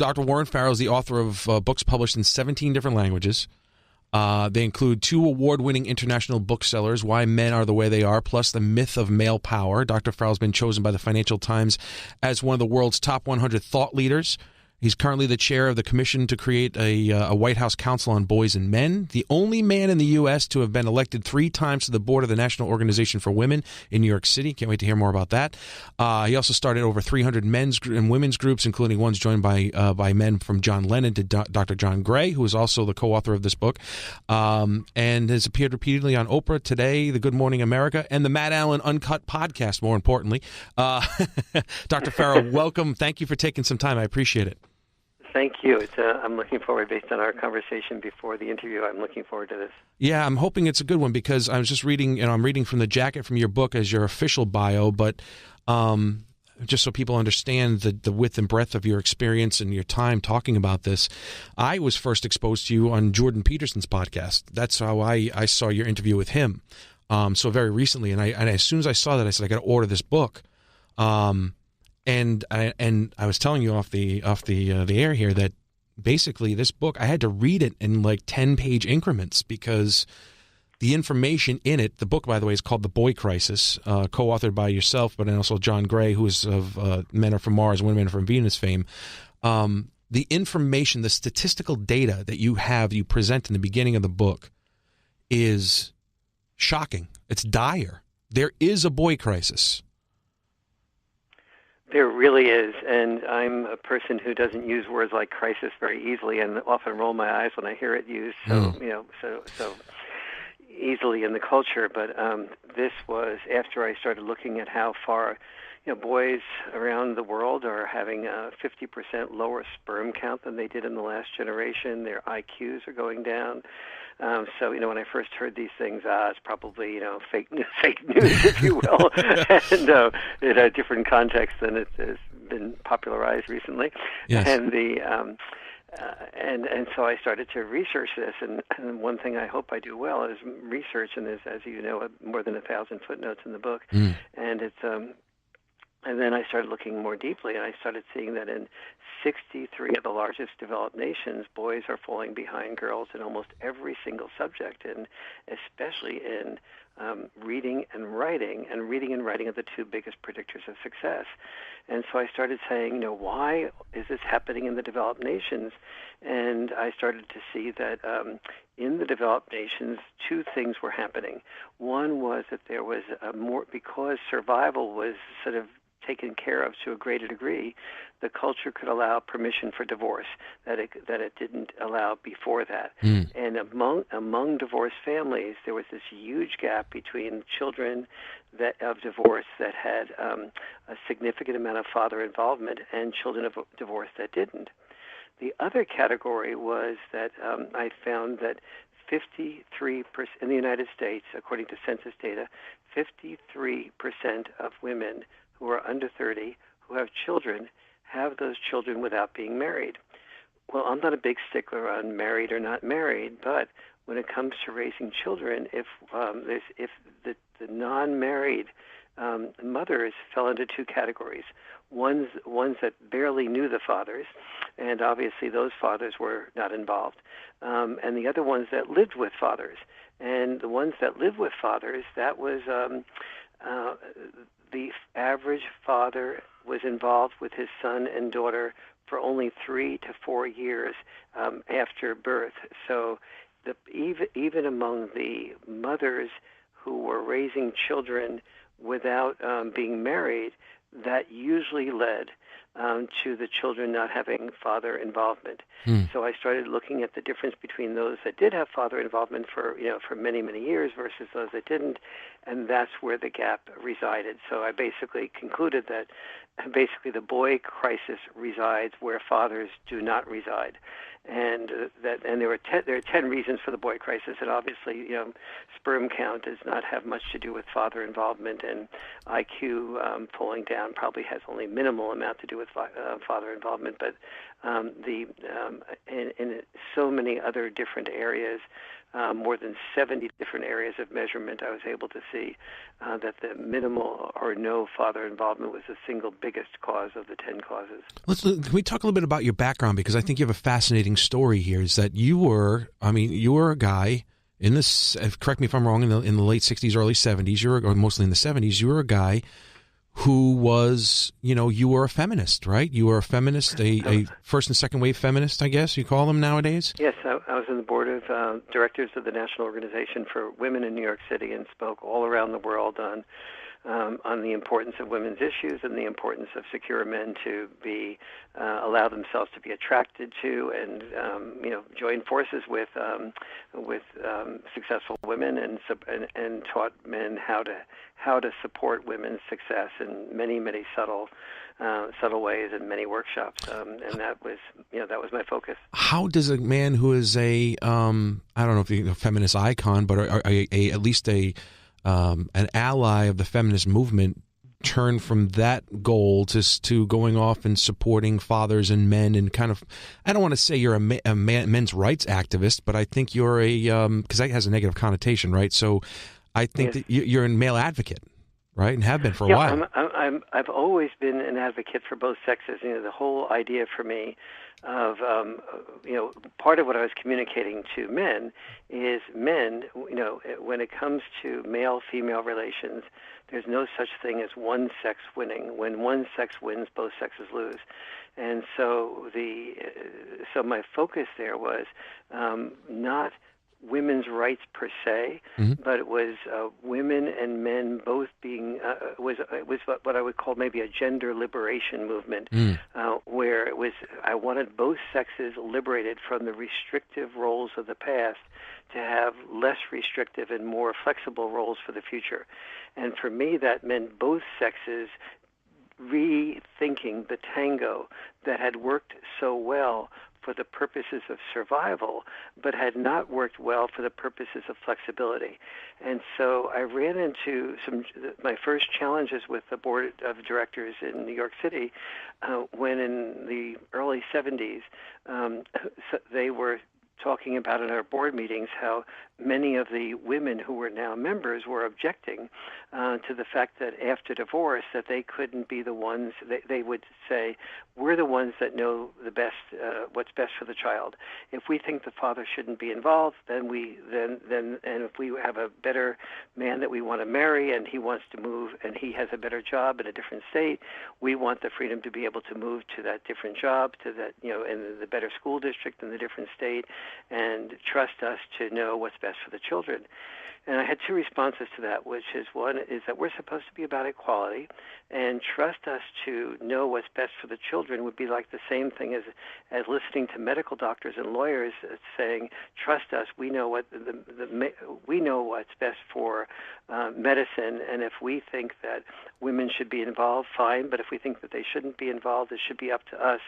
Dr. Warren Farrell is the author of books published in 17 different languages. They include 2 award-winning international booksellers, Why Men Are the Way They Are, plus The Myth of Male Power. Dr. Farrell's been chosen by the Financial Times as one of the world's top 100 thought leaders. He's currently the chair of the commission to create a White House Council on Boys and Men, the only man in the U.S. to have been elected 3 times to the board of the National Organization for Women in New York City. Can't wait to hear more about that. He also started over 300 men's and women's groups, including ones joined by men from John Lennon to Dr. John Gray, who is also the co-author of this book, and has appeared repeatedly on Oprah, Today, The Good Morning America, and the Matt Allen Uncut podcast, more importantly. Dr. Farrell, welcome. Thank you for taking some time. I appreciate it. Thank you. I'm looking forward, based on our conversation before the interview, I'm looking forward to this. Yeah, I'm hoping it's a good one because I was just reading, I'm reading from the jacket from your book as your official bio, but just so people understand the width and breadth of your experience and your time talking about this, I was first exposed to you on Jordan Peterson's podcast. That's how I saw your interview with him, so very recently. And as soon as I saw that, I said, I got to order this book. And I was telling you off the air here that basically this book, I had to read it in like 10-page increments because the information in it, the book, by the way, is called The Boy Crisis, co-authored by yourself, but also John Gray, who is of Men Are From Mars, Women Are From Venus fame. The information, the statistical data that you present in the beginning of the book is shocking. It's dire. There is a boy crisis. There really is, and I'm a person who doesn't use words like crisis very easily, and often roll my eyes when I hear it used so easily in the culture. But this was after I started looking at how far, boys around the world are having a 50% lower sperm count than they did in the last generation. Their IQs are going down. So, when I first heard these things, it's probably, fake news, if you will, and in a different context than it has been popularized recently. Yes. And and so I started to research this, and one thing I hope I do well is research, and there's, as you know, more than 1,000 footnotes in the book, and it's and then I started looking more deeply, and I started seeing that in 63 of the largest developed nations, boys are falling behind girls in almost every single subject, and especially in reading and writing. And reading and writing are the 2 biggest predictors of success. And so I started saying, why is this happening in the developed nations? And I started to see that in the developed nations, 2 things were happening. One was that there was because survival was sort of taken care of to a greater degree, the culture could allow permission for divorce that it didn't allow before that. And among divorced families, there was this huge gap between children of divorce that had a significant amount of father involvement and children of divorce that didn't. The other category was that I found that 53% in the United States, according to census data, 53% of women who are under 30 who have children have those children without being married. Well, I'm not a big stickler on married or not married, but when it comes to raising children, if the non-married mothers fell into 2 categories. Ones that barely knew the fathers, and obviously those fathers were not involved, and the other ones that lived with fathers. And the ones that lived with fathers, that was the average father was involved with his son and daughter for only 3 to 4 years after birth. So even among the mothers who were raising children without being married, that usually led to the children not having father involvement. So I started looking at the difference between those that did have father involvement for many, many years versus those that didn't, and that's where the gap resided. So I basically concluded that the boy crisis resides where fathers do not reside. And there are 10 reasons for the boy crisis, and obviously, sperm count does not have much to do with father involvement, and IQ falling down probably has only minimal amount to do with father involvement. But in so many other different areas, more than 70 different areas of measurement, I was able to see that the minimal or no father involvement was the single biggest cause of the 10 causes. Can we talk a little bit about your background? Because I think you have a fascinating story here. Is that you were a guy in this, correct me if I'm wrong, in the late 60s, early 70s, or mostly in the 70s, you were a guy who was, you were a feminist, right? You were a feminist, a first and second wave feminist, I guess you call them nowadays? Yes, I was in the board of directors of the National Organization for Women in New York City and spoke all around the world on the importance of women's issues and the importance of secure men to be allow themselves to be attracted to and join forces with successful women and taught men how to support women's success in many subtle ways and many workshops, and that was my focus. How does a man who is I don't know if he's a feminist icon, but at least an ally of the feminist movement turn from that goal to going off and supporting fathers and men and kind of, I don't want to say you're a men's rights activist, but I think you're because that has a negative connotation, right? So I think that you're a male advocate, right, and have been for a while. I've always been an advocate for both sexes. The whole idea for me of part of what I was communicating to men is men, when it comes to male-female relations, there's no such thing as one sex winning. When one sex wins, both sexes lose. And so my focus there was not women's rights per se, but it was women and men both being it was what I would call maybe a gender liberation movement, where it was I wanted both sexes liberated from the restrictive roles of the past to have less restrictive and more flexible roles for the future. And for me, that meant both sexes rethinking the tango that had worked so well for the purposes of survival, but had not worked well for the purposes of flexibility. And so I ran into my first challenges with the board of directors in New York City when in the early 70s they were talking about in our board meetings how many of the women who were now members were objecting to the fact that after divorce that they couldn't be the ones, they would say, we're the ones that know the best, what's best for the child. If we think the father shouldn't be involved, then if we have a better man that we want to marry and he wants to move and he has a better job in a different state, we want the freedom to be able to move to that different job, to that, in the better school district in the different state, and trust us to know what's best for the children. And I had two responses to that, which is one is that we're supposed to be about equality, and trust us to know what's best for the children would be like the same thing as listening to medical doctors and lawyers saying, trust us, we know we know what's best for medicine, and if we think that women should be involved, fine, but if we think that they shouldn't be involved, it should be up to us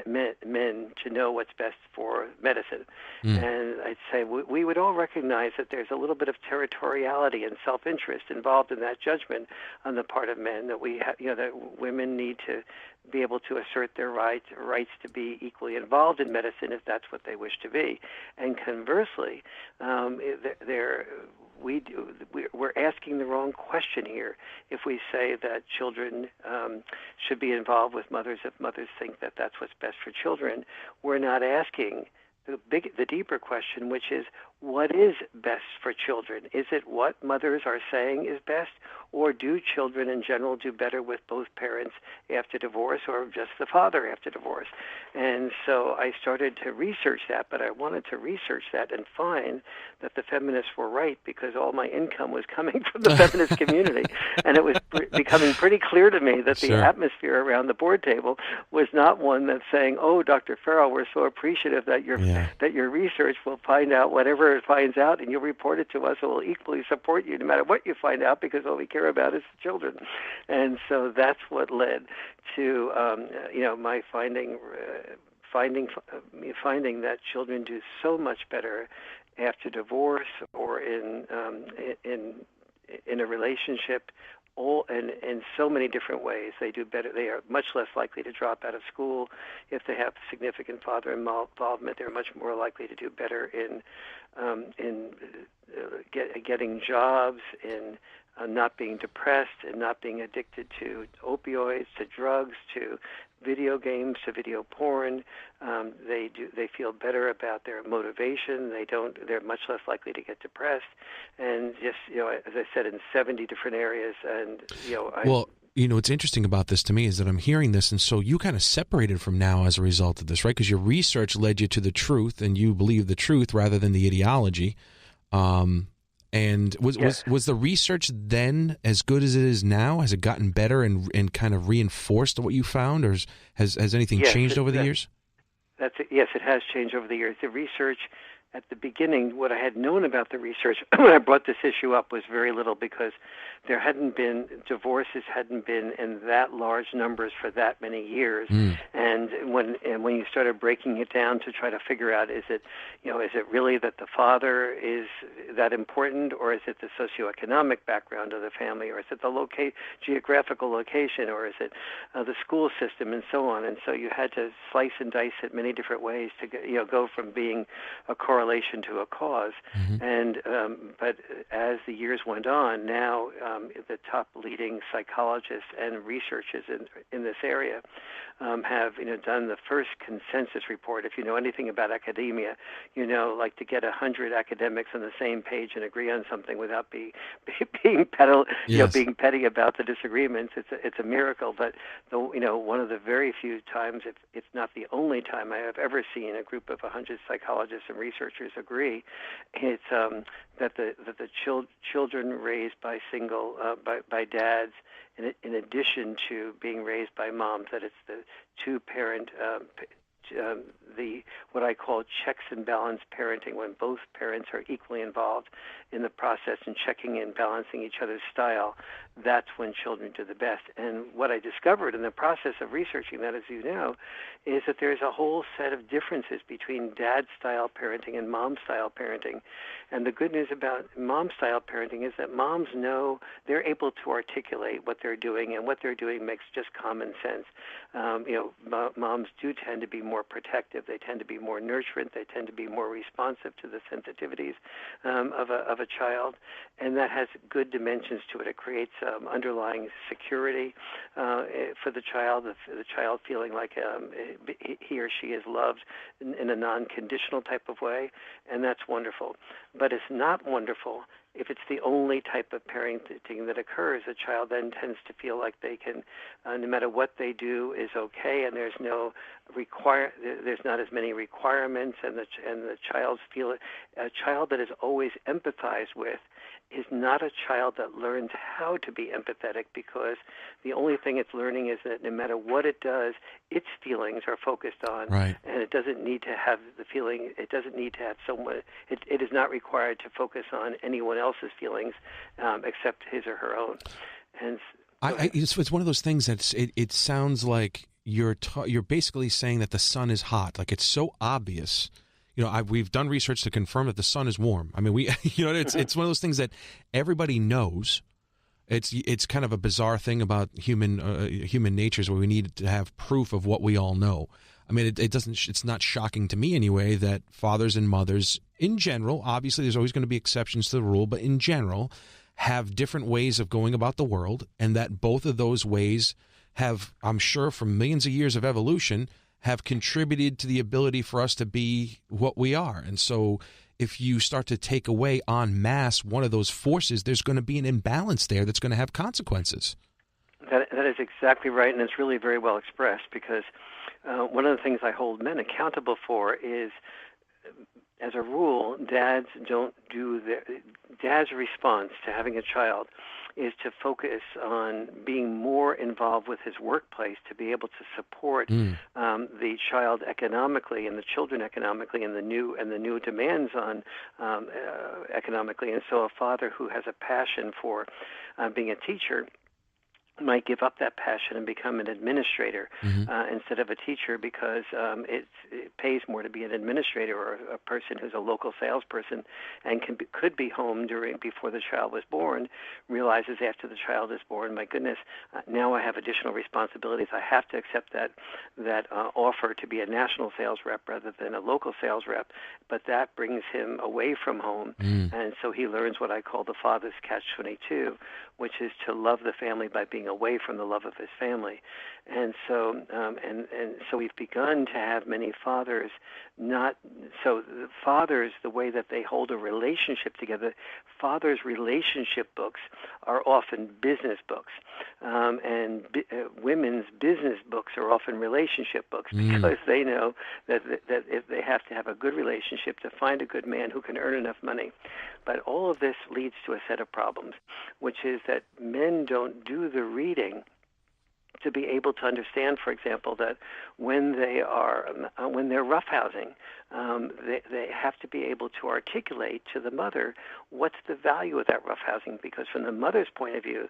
men to know what's best for medicine. And I'd say we would all recognize that there's a little bit of territoriality and self-interest involved in that judgment on the part of men, that that women need to be able to assert their rights to be equally involved in medicine if that's what they wish to be. And conversely, we're asking the wrong question here if we say that children should be involved with mothers if mothers think that that's what's best for children. We're not asking the deeper question, which is, what is best for children? Is it what mothers are saying is best, or do children in general do better with both parents after divorce, or just the father after divorce? And so I started to research that, but I wanted to research that and find that the feminists were right, because all my income was coming from the feminist community. And it was becoming pretty clear to me that the atmosphere around the board table was not one that's saying, oh, Dr. Farrell, we're so appreciative that your research will find out whatever it finds out, and you'll report it to us, and we'll equally support you no matter what you find out, because all we care about is the children. And so that's what led to my finding that children do so much better after divorce or in a relationship all in so many different ways. They do better. They are much less likely to drop out of school if they have significant father involvement. They're much more likely to do better in getting jobs, in not being depressed, and not being addicted to opioids, to drugs, to video games, to video porn. They feel better about their motivation. They're much less likely to get depressed, and just, as I said, in 70 different areas. And well, what's interesting about this to me is that I'm hearing this, and so you kind of separated from now as a result of this, right? Because your research led you to the truth, and you believe the truth rather than the ideology. And was the research then as good as it is now? Has it gotten better and kind of reinforced what you found, or has anything changed over the years? That's it. Yes, it has changed over the years. The research at the beginning, what I had known about the research when I brought this issue up was very little, because divorces hadn't been in that large numbers for that many years. And when you started breaking it down to try to figure out, is it really that the father is that important, or is it the socioeconomic background of the family, or is it the geographical location, or is it the school system, and so on. And so you had to slice and dice it many different ways to go from being a correlation to a cause. And but as the years went on, now the top leading psychologists and researchers in this area have done the first consensus report. If you know anything about academia, like to get 100 academics on the same page and agree on something without being petty about the disagreements, it's a miracle. But one of the very few times, if it's not the only time I have ever seen a group of 100 psychologists and researchers agree, it's that the children raised by by dads, in addition to being raised by moms, that it's the two-parent, what I call checks and balance parenting, when both parents are equally involved in the process and checking and balancing each other's style. That's when children do the best. And what I discovered in the process of researching that, as you know, is that there's a whole set of differences between dad-style parenting and mom-style parenting. And the good news about mom-style parenting is that moms know, they're able to articulate what they're doing, and what they're doing makes just common sense. Moms do tend to be more protective. They tend to be more nurturant. They tend to be more responsive to the sensitivities of a child, and that has good dimensions to it. It creates underlying security for the child feeling like he or she is loved in a non-conditional type of way, and that's wonderful. But it's not wonderful if it's the only type of parenting that occurs. A child then tends to feel like they can, no matter what they do is okay, and there's not as many requirements, and the child's feel a child that is always empathized with is not a child that learns how to be empathetic, because the only thing it's learning is that no matter what it does, its feelings are focused on, right. And it doesn't need to have the feeling. It doesn't need to have someone. It is not required to focus on anyone else's feelings except his or her own. And it's one of those things that it sounds like you're basically saying that the sun is hot. Like, it's so obvious. We've done research to confirm that the sun is warm. I mean, it's one of those things that everybody knows. It's kind of a bizarre thing about human natures, where we need to have proof of what we all know. I mean, it's not shocking to me anyway that fathers and mothers, in general, obviously there's always going to be exceptions to the rule, but in general, have different ways of going about the world, and that both of those ways have, I'm sure, from millions of years of evolution, have contributed to the ability for us to be what we are. And so if you start to take away en masse one of those forces, there's going to be an imbalance there that's going to have consequences. That is exactly right, and it's really very well expressed, because one of the things I hold men accountable for is, as a rule, dad's response to having a child is to focus on being more involved with his workplace, to be able to support the child economically and the children economically, and the new demands on economically. And so a father who has a passion for being a teacher might give up that passion and become an administrator instead of a teacher, because it pays more to be an administrator or a person who's a local salesperson and could be home before the child was born, realizes after the child is born, my goodness, now I have additional responsibilities. I have to accept that offer to be a national sales rep rather than a local sales rep, but that brings him away from home, and so he learns what I call the father's catch-22, which is to love the family by being away from the love of his family. And so so we've begun to have many fathers the fathers, the way that they hold a relationship together, fathers' relationship books are often business books, and women's business books are often relationship books, because they know that if they have to have a good relationship to find a good man who can earn enough money. But all of this leads to a set of problems, which is that men don't do the reading to be able to understand, for example, that when they're roughhousing, they have to be able to articulate to the mother what's the value of that roughhousing, because from the mother's point of view,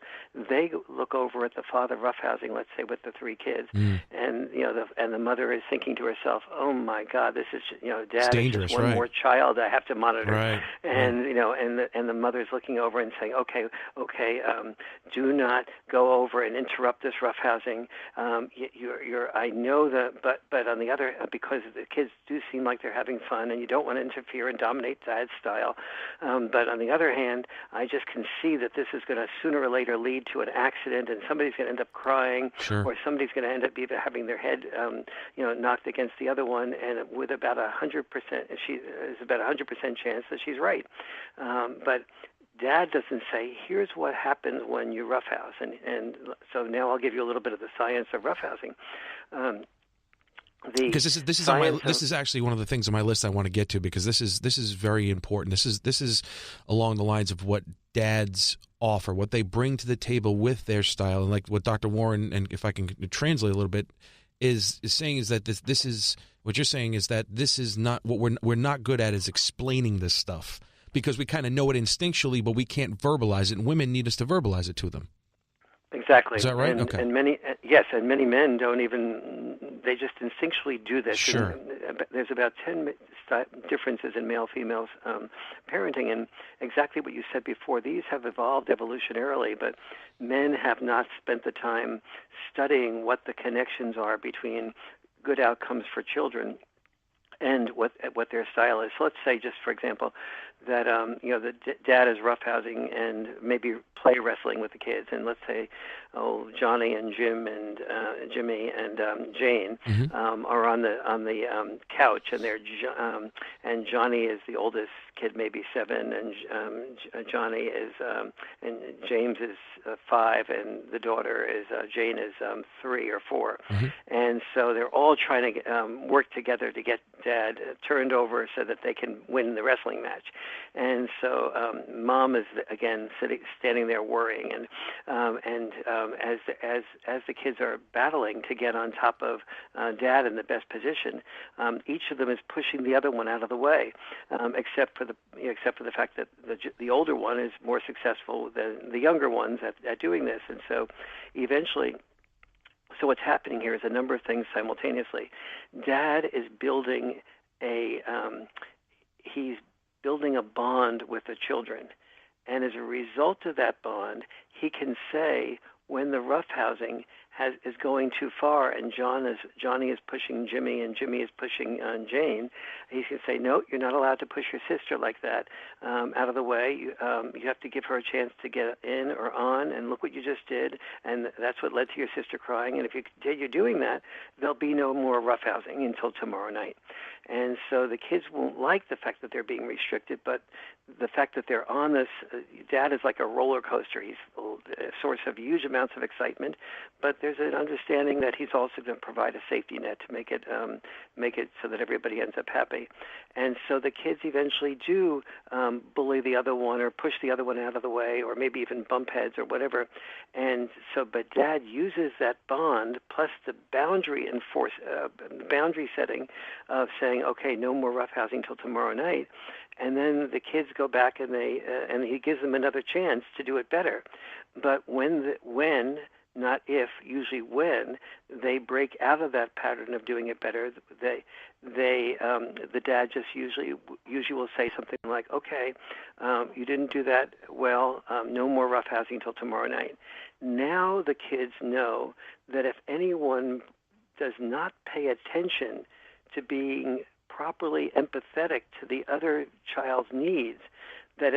they look over at the father roughhousing, let's say with the 3 kids, and the mother is thinking to herself, "Oh my God, this is Dad is just one more child I have to monitor," and and the mother's looking over and saying, "Okay, do not go over and interrupt this roughhousing. I know that, but on the other, because the kids do seem like they're having fun, and you don't want to interfere and dominate Dad's style. But on the other hand, I just can see that this is going to sooner or later lead to an accident, and somebody's going to end up crying, or somebody's going to end up either having their head, knocked against the other one, and with about 100%, there's about 100% chance that she's right. But Dad doesn't say, here's what happens when you roughhouse. And so now I'll give you a little bit of the science of roughhousing. Because this is actually one of the things on my list I want to get to, because this is very important. This is along the lines of what dads offer, what they bring to the table with their style, and like what Dr. Warren, and if I can translate a little bit, is saying is that this is what you're saying is that this is not what we're not good at, is explaining this stuff, because we kind of know it instinctually, but we can't verbalize it, and women need us to verbalize it to them. Exactly. Is that right? And many men don't even, they just instinctually do this. Sure. And there's about 10 differences in male-female parenting, and exactly what you said before, these have evolved evolutionarily, but men have not spent the time studying what the connections are between good outcomes for children and what their style is. So let's say, just for example, that the dad is roughhousing and maybe play wrestling with the kids, and let's say, Johnny and Jim and Jimmy and Jane are on the couch, and and Johnny is the oldest kid, maybe 7, and Johnny is and James is 5, and the daughter is Jane is 3 or 4, and so they're all trying to work together to get Dad turned over so that they can win the wrestling match. And so Mom is again standing there worrying, and as the kids are battling to get on top of Dad in the best position, each of them is pushing the other one out of the way, except for the fact that the older one is more successful than the younger ones at doing this. And so eventually, so what's happening here is a number of things simultaneously. Dad is building he's building a bond with the children, and as a result of that bond, he can say when the roughhousing is going too far, and Johnny is pushing Jimmy, and Jimmy is pushing Jane, he can say, no, you're not allowed to push your sister like that out of the way. You have to give her a chance to get in or on, and look what you just did, and that's what led to your sister crying, and if you continue doing that, there'll be no more roughhousing until tomorrow night. And so the kids won't like the fact that they're being restricted, but the fact that they're on this, Dad is like a roller coaster. He's a source of huge amounts of excitement, but there's an understanding that he's also going to provide a safety net to make it so that everybody ends up happy. And so the kids eventually do bully the other one or push the other one out of the way, or maybe even bump heads or whatever. And so, but Dad uses that bond plus the boundary boundary setting of saying, okay, no more roughhousing till tomorrow night. And then the kids go back and he gives them another chance to do it better. But when not if, usually when they break out of that pattern of doing it better, the dad just usually will say something like, okay, you didn't do that well, no more roughhousing until tomorrow night. Now the kids know that if anyone does not pay attention to being properly empathetic to the other child's needs, that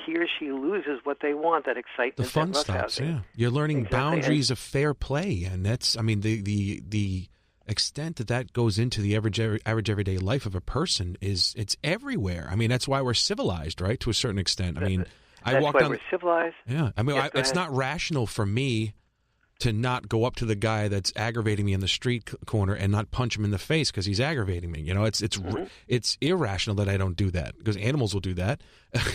he or she loses what they want, that excitement, the fun that stops. roughhousing. Yeah, you're learning Exactly. boundaries of fair play, and that's, I mean, the extent that goes into the average everyday life of a person it's everywhere. I mean, that's why we're civilized, right? To a certain extent. I mean, that's why we're civilized. Yeah, I mean, Yes, it's not rational for me to not go up to the guy that's aggravating me in the street corner and not punch him in the face because he's aggravating me. You know, it's irrational that I don't do that, because animals will do that.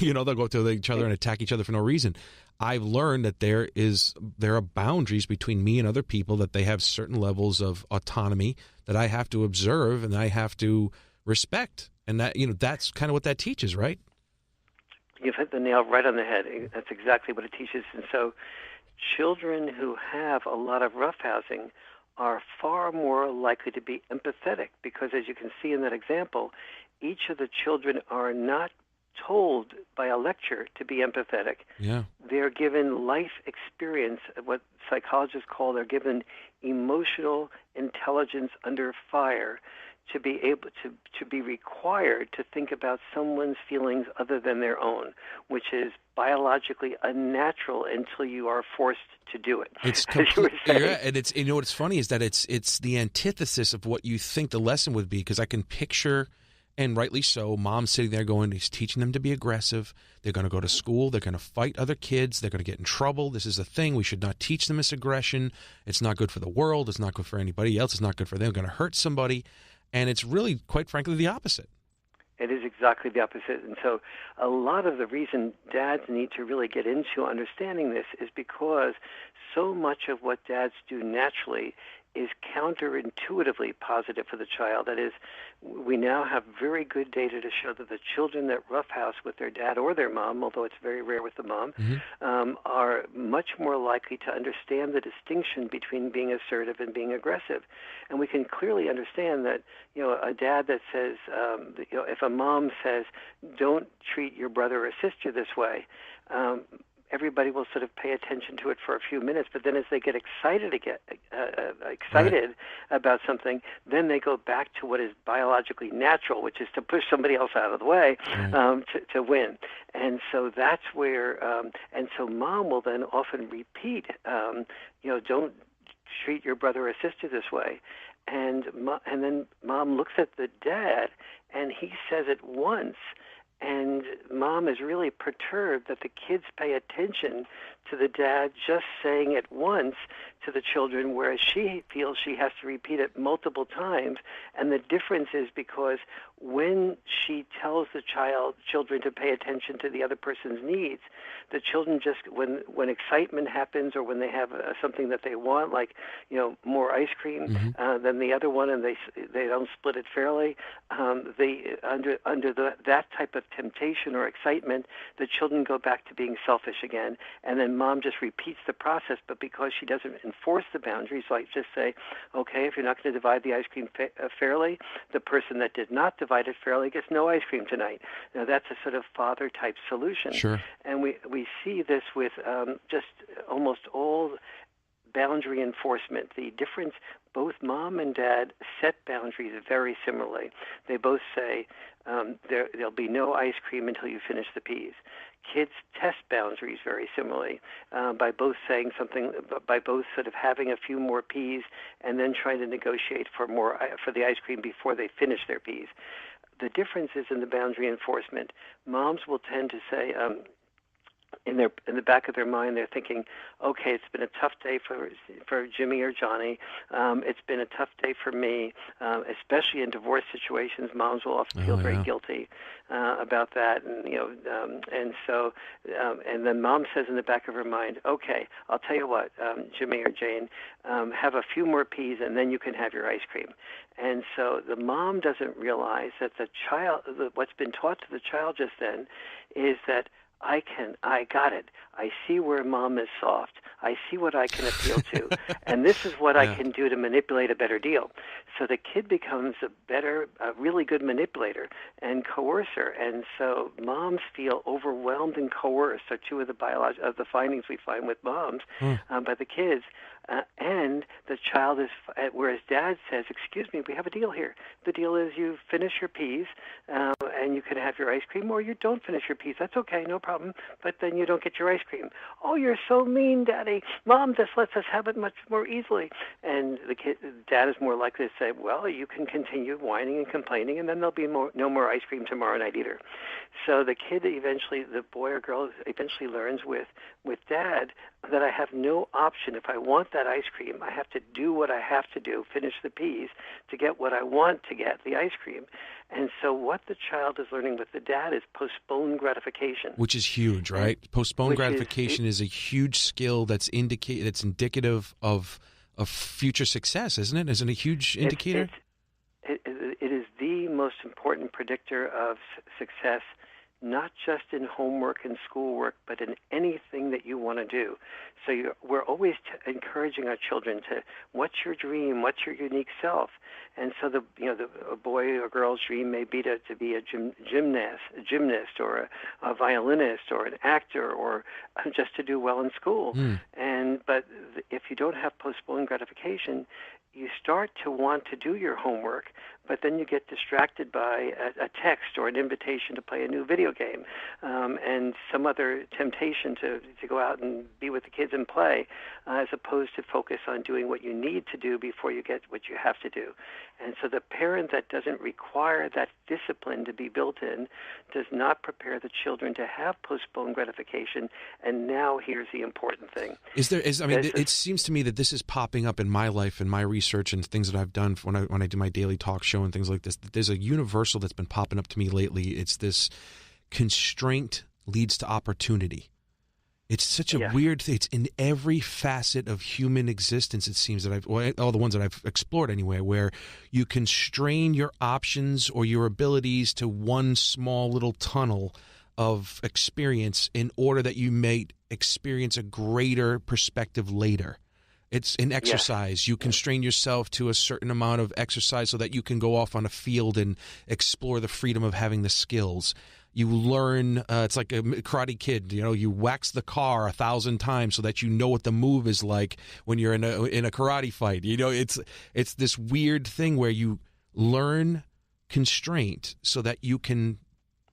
You know, they'll go to each other and attack each other for no reason. I've learned that there are boundaries between me and other people, that they have certain levels of autonomy that I have to observe and I have to respect. And that, you know, that's kind of what that teaches, right? You've hit the nail right on the head. That's exactly what it teaches. And so children who have a lot of roughhousing are far more likely to be empathetic, because as you can see in that example, each of the children are not told by a lecture to be empathetic. Yeah. They're given life experience, what psychologists call, they're given emotional intelligence under fire, to be able to be required to think about someone's feelings other than their own, which is biologically unnatural until you are forced to do it. It's yeah, and it's, you know, what's funny is that it's the antithesis of what you think the lesson would be, because I can picture, and rightly so, mom sitting there going, he's teaching them to be aggressive. They're going to go to school. They're going to fight other kids. They're going to get in trouble. This is the thing. We should not teach them this aggression. It's not good for the world. It's not good for anybody else. It's not good for them. They're going to hurt somebody. And it's really, quite frankly, the opposite. It is exactly the opposite. And so a lot of the reason dads need to really get into understanding this is because so much of what dads do naturally is counterintuitively positive for the child. That is, we now have very good data to show that the children that roughhouse with their dad or their mom, although it's very rare with the mom, are much more likely to understand the distinction between being assertive and being aggressive. And we can clearly understand that, you know, a dad that says, you know, if a mom says, don't treat your brother or sister this way, everybody will sort of pay attention to it for a few minutes, but then as they get excited about something, then they go back to what is biologically natural, which is to push somebody else out of the way to win. And so that's where, and so mom will then often repeat, you know, don't treat your brother or sister this way. And then mom looks at the dad, and he says it once, and mom is really perturbed that the kids pay attention to the dad just saying it once to the children, whereas she feels she has to repeat it multiple times. And the difference is because when she tells the children to pay attention to the other person's needs, the children just, when excitement happens or when they have something that they want, like, you know, more ice cream than the other one, and they don't split it fairly, that type of temptation or excitement, the children go back to being selfish again, and then mom just repeats the process. But because she doesn't enforce the boundaries, like just say, okay, if you're not going to divide the ice cream fairly, the person that did not divide it fairly gets no ice cream tonight. Now that's a sort of father-type solution. Sure. And we see this with just almost all boundary enforcement. The difference, both mom and dad set boundaries very similarly. They both say there'll be no ice cream until you finish the peas. Kids test boundaries very similarly by both saying something, by both sort of having a few more peas and then trying to negotiate for the ice cream before they finish their peas. The difference is in the boundary enforcement. Moms will tend to say, in the back of their mind, they're thinking, okay, it's been a tough day for Jimmy or Johnny. It's been a tough day for me, especially in divorce situations. Moms will often feel very guilty about that, and and then mom says in the back of her mind, okay, I'll tell you what, Jimmy or Jane, have a few more peas, and then you can have your ice cream. And so the mom doesn't realize that the child, what's been taught to the child just then, is that I got it. I see where mom is soft. I see what I can appeal to. And this is what I can do to manipulate a better deal. So the kid becomes a really good manipulator and coercer. And so moms feel overwhelmed and coerced are two of the findings we find with moms by the kids. And the child is, whereas dad says, excuse me, we have a deal here. The deal is you finish your peas and you can have your ice cream, or you don't finish your peas. That's okay, no problem, but then you don't get your ice cream. Oh, you're so mean, Daddy. Mom just lets us have it much more easily. And dad is more likely to say, well, you can continue whining and complaining, and then there'll be no more ice cream tomorrow night either. So the kid eventually, the boy or girl eventually learns with dad that I have no option. If I want that ice cream, I have to do what I have to do, finish the peas, to get what I want to get, the ice cream. And so what the child is learning with the dad is postponed gratification. Which is huge, right? Postponed gratification is a huge skill that's indicative of future success, isn't it? Isn't it a huge indicator? It is the most important predictor of success, not just in homework and schoolwork, but in anything that you want to do. So we're always encouraging our children to, what's your dream? What's your unique self? And so a boy or girl's dream may be to be a gymnast or a violinist or an actor or just to do well in school. But if you don't have postponed gratification, you start to want to do your homework, but then you get distracted by a text or an invitation to play a new video game and some other temptation to go out and be with the kids and play, as opposed to focus on doing what you need to do before you get what you have to do. And so the parent that doesn't require that discipline to be built in does not prepare the children to have postponed gratification. And now here's the important thing. It seems to me that this is popping up in my life and my research and things that I've done when I do my daily talk show and things like this. There's a universal that's been popping up to me lately. It's this constraint leads to opportunity. It's such a weird thing. It's in every facet of human existence, it seems, all the ones that I've explored anyway, where you constrain your options or your abilities to one small little tunnel of experience in order that you may experience a greater perspective later. It's in exercise. You constrain yourself to a certain amount of exercise so that you can go off on a field and explore the freedom of having the skills. You learn, it's like a Karate Kid, you wax the car 1,000 times so that you know what the move is like when you're in a karate fight. It's this weird thing where you learn constraint so that you can,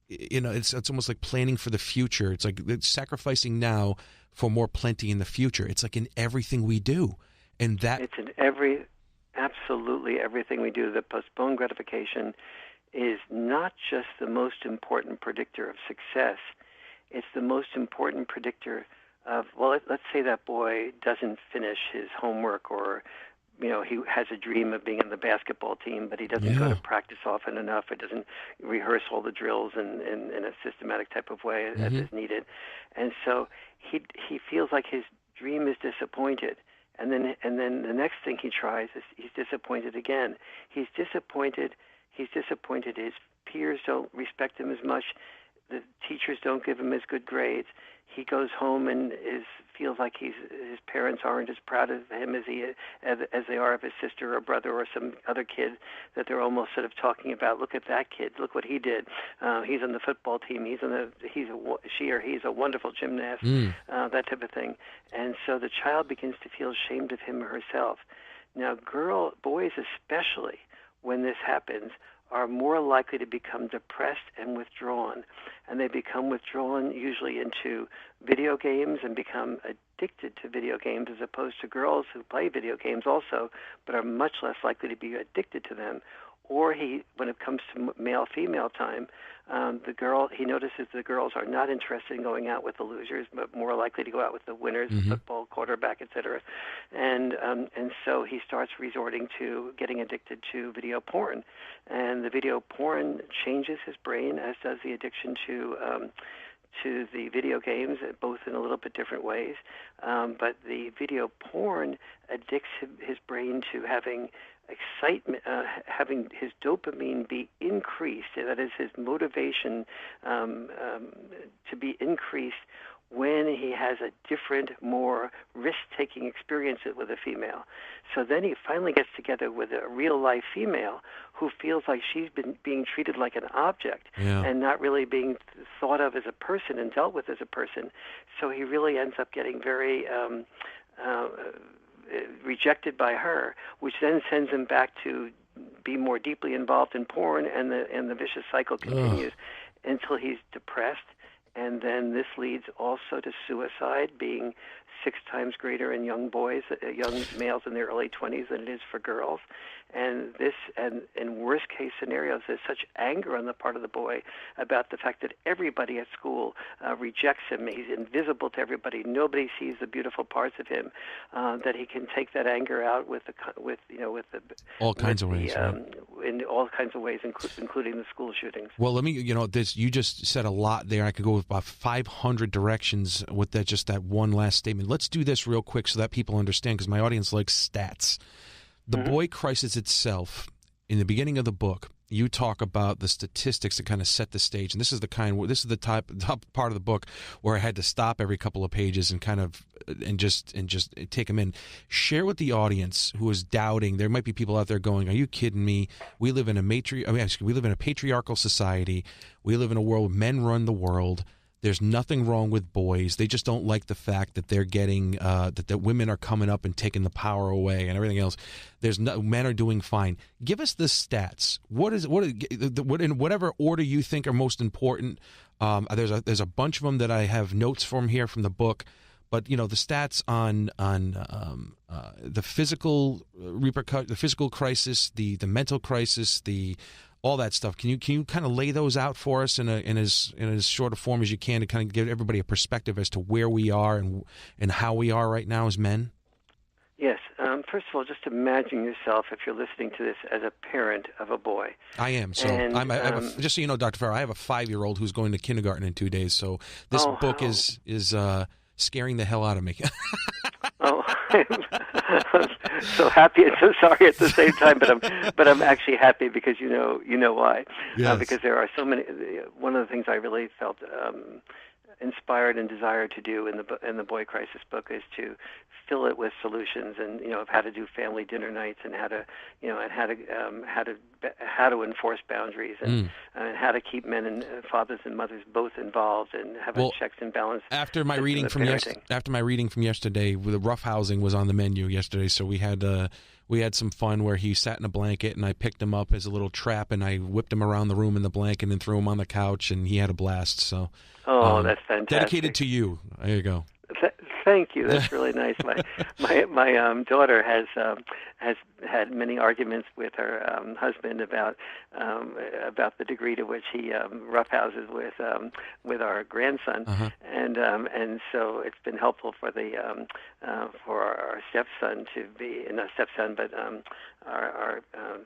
it's almost like planning for the future. It's like it's sacrificing now for more plenty in the future. It's like in everything we do. And that it's in absolutely everything we do. The postponed gratification is not just the most important predictor of success. It's the most important predictor of, let's say that boy doesn't finish his homework, or he has a dream of being in the basketball team, but he doesn't go to practice often enough. It doesn't rehearse all the drills in a systematic type of way as is needed. And so he feels like his dream is disappointed. And then the next thing he tries is he's disappointed again. He's disappointed. His peers don't respect him as much. The teachers don't give him as good grades. He goes home and feels like his parents aren't as proud of him as they are of his sister or brother or some other kid that they're almost sort of talking about. Look at that kid. Look what he did. He's on the football team. He's a wonderful gymnast. That type of thing. And so the child begins to feel ashamed of him or herself. Now, boys especially, when this happens, are more likely to become depressed and withdrawn. And they become withdrawn usually into video games and become addicted to video games, as opposed to girls who play video games also, but are much less likely to be addicted to them. Or when it comes to male-female time, he notices the girls are not interested in going out with the losers, but more likely to go out with the winners, football, quarterback, etc. And so he starts resorting to getting addicted to video porn. And the video porn changes his brain, as does the addiction to the video games, both in a little bit different ways. But the video porn addicts his brain to having excitement, having his dopamine be increased, that is his motivation to be increased when he has a different, more risk-taking experience with a female. So then he finally gets together with a real-life female who feels like she's been being treated like an object and not really being thought of as a person and dealt with as a person. So he really ends up getting very rejected by her, which then sends him back to be more deeply involved in porn, and the vicious cycle continues until he's depressed. And then this leads also to suicide, being 6 times greater in young boys, young males in their early 20s than it is for girls. And this, and in worst case scenarios, there's such anger on the part of the boy about the fact that everybody at school rejects him. He's invisible to everybody. Nobody sees the beautiful parts of him. That he can take that anger out with all kinds of ways, in all kinds of ways, including the school shootings. Well, let me, you just said a lot there. I could go with about 500 directions with that one last statement. Let's do this real quick so that people understand, because my audience likes stats. The boy crisis itself, in the beginning of the book, you talk about the statistics that kind of set the stage, and this is the top part of the book where I had to stop every couple of pages and just take them in. Share with the audience who is doubting. There might be people out there going, "Are you kidding me? We live in a patriarchal society. We live in a world where men run the world. There's nothing wrong with boys. They just don't like the fact that they're getting that women are coming up and taking the power away and everything else. Men are doing fine. Give us the stats. What in whatever order you think are most important. There's a bunch of them that I have notes from here from the book, but the stats on the physical the physical crisis, the mental crisis, all that stuff. Can you kind of lay those out for us in as short a form as you can to kind of give everybody a perspective as to where we are and how we are right now as men? Yes. First of all, just imagine yourself, if you're listening to this, as a parent of a boy. I am. So just so you know, Dr. Farrell, I have a 5-year-old who's going to kindergarten in 2 days. So this book is scaring the hell out of me. I'm so happy and so sorry at the same time, but I'm actually happy because you know why. Yes. Because there are so many. One of the things I really felt inspired and desired to do in the Boy Crisis book is to fill it with solutions and of how to do family dinner nights and how to enforce boundaries and how to keep men and fathers and mothers both involved and have a checks and balances. After my reading from yesterday, the roughhousing was on the menu yesterday, so we had some fun where he sat in a blanket and I picked him up as a little trap and I whipped him around the room in the blanket and threw him on the couch and he had a blast. So, that's fantastic. Dedicated to you. There you go. Thank you. That's really nice. My daughter has had many arguments with her husband about the degree to which he roughhouses with our grandson, and so it's been helpful for our stepson to be not stepson but our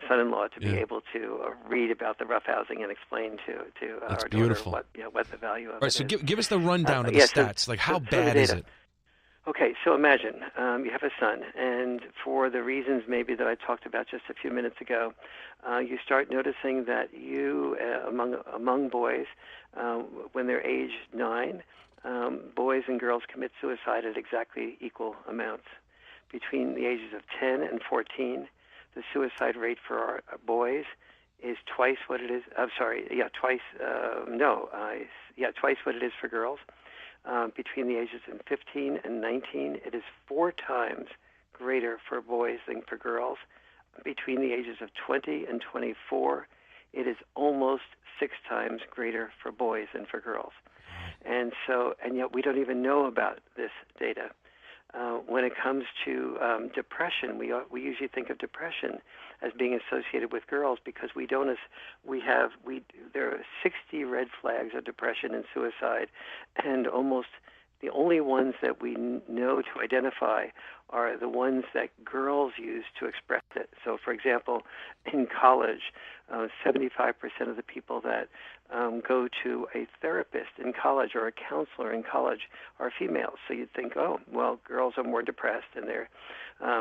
son-in-law to be able to read about the roughhousing and explain to our beautiful. daughter what the value of it is. So give us the rundown of the stats. How bad is it? Okay, so imagine you have a son, and for the reasons maybe that I talked about just a few minutes ago, you start noticing that among boys, when they're age 9, boys and girls commit suicide at exactly equal amounts. Between the ages of 10 and 14, the suicide rate for our boys is twice what it is. Twice what it is for girls. Between the ages of 15 and 19, it is 4 times greater for boys than for girls. Between the ages of 20 and 24, it is almost 6 times greater for boys than for girls. And yet we don't even know about this data. When it comes to depression, we usually think of depression as being associated with girls because there are 60 red flags of depression and suicide, and almost the only ones that we know to identify are the ones that girls use to express it. So, for example, in college, 75% of the people that go to a therapist in college or a counselor in college are females. So you'd think, oh, well, girls are more depressed, and they're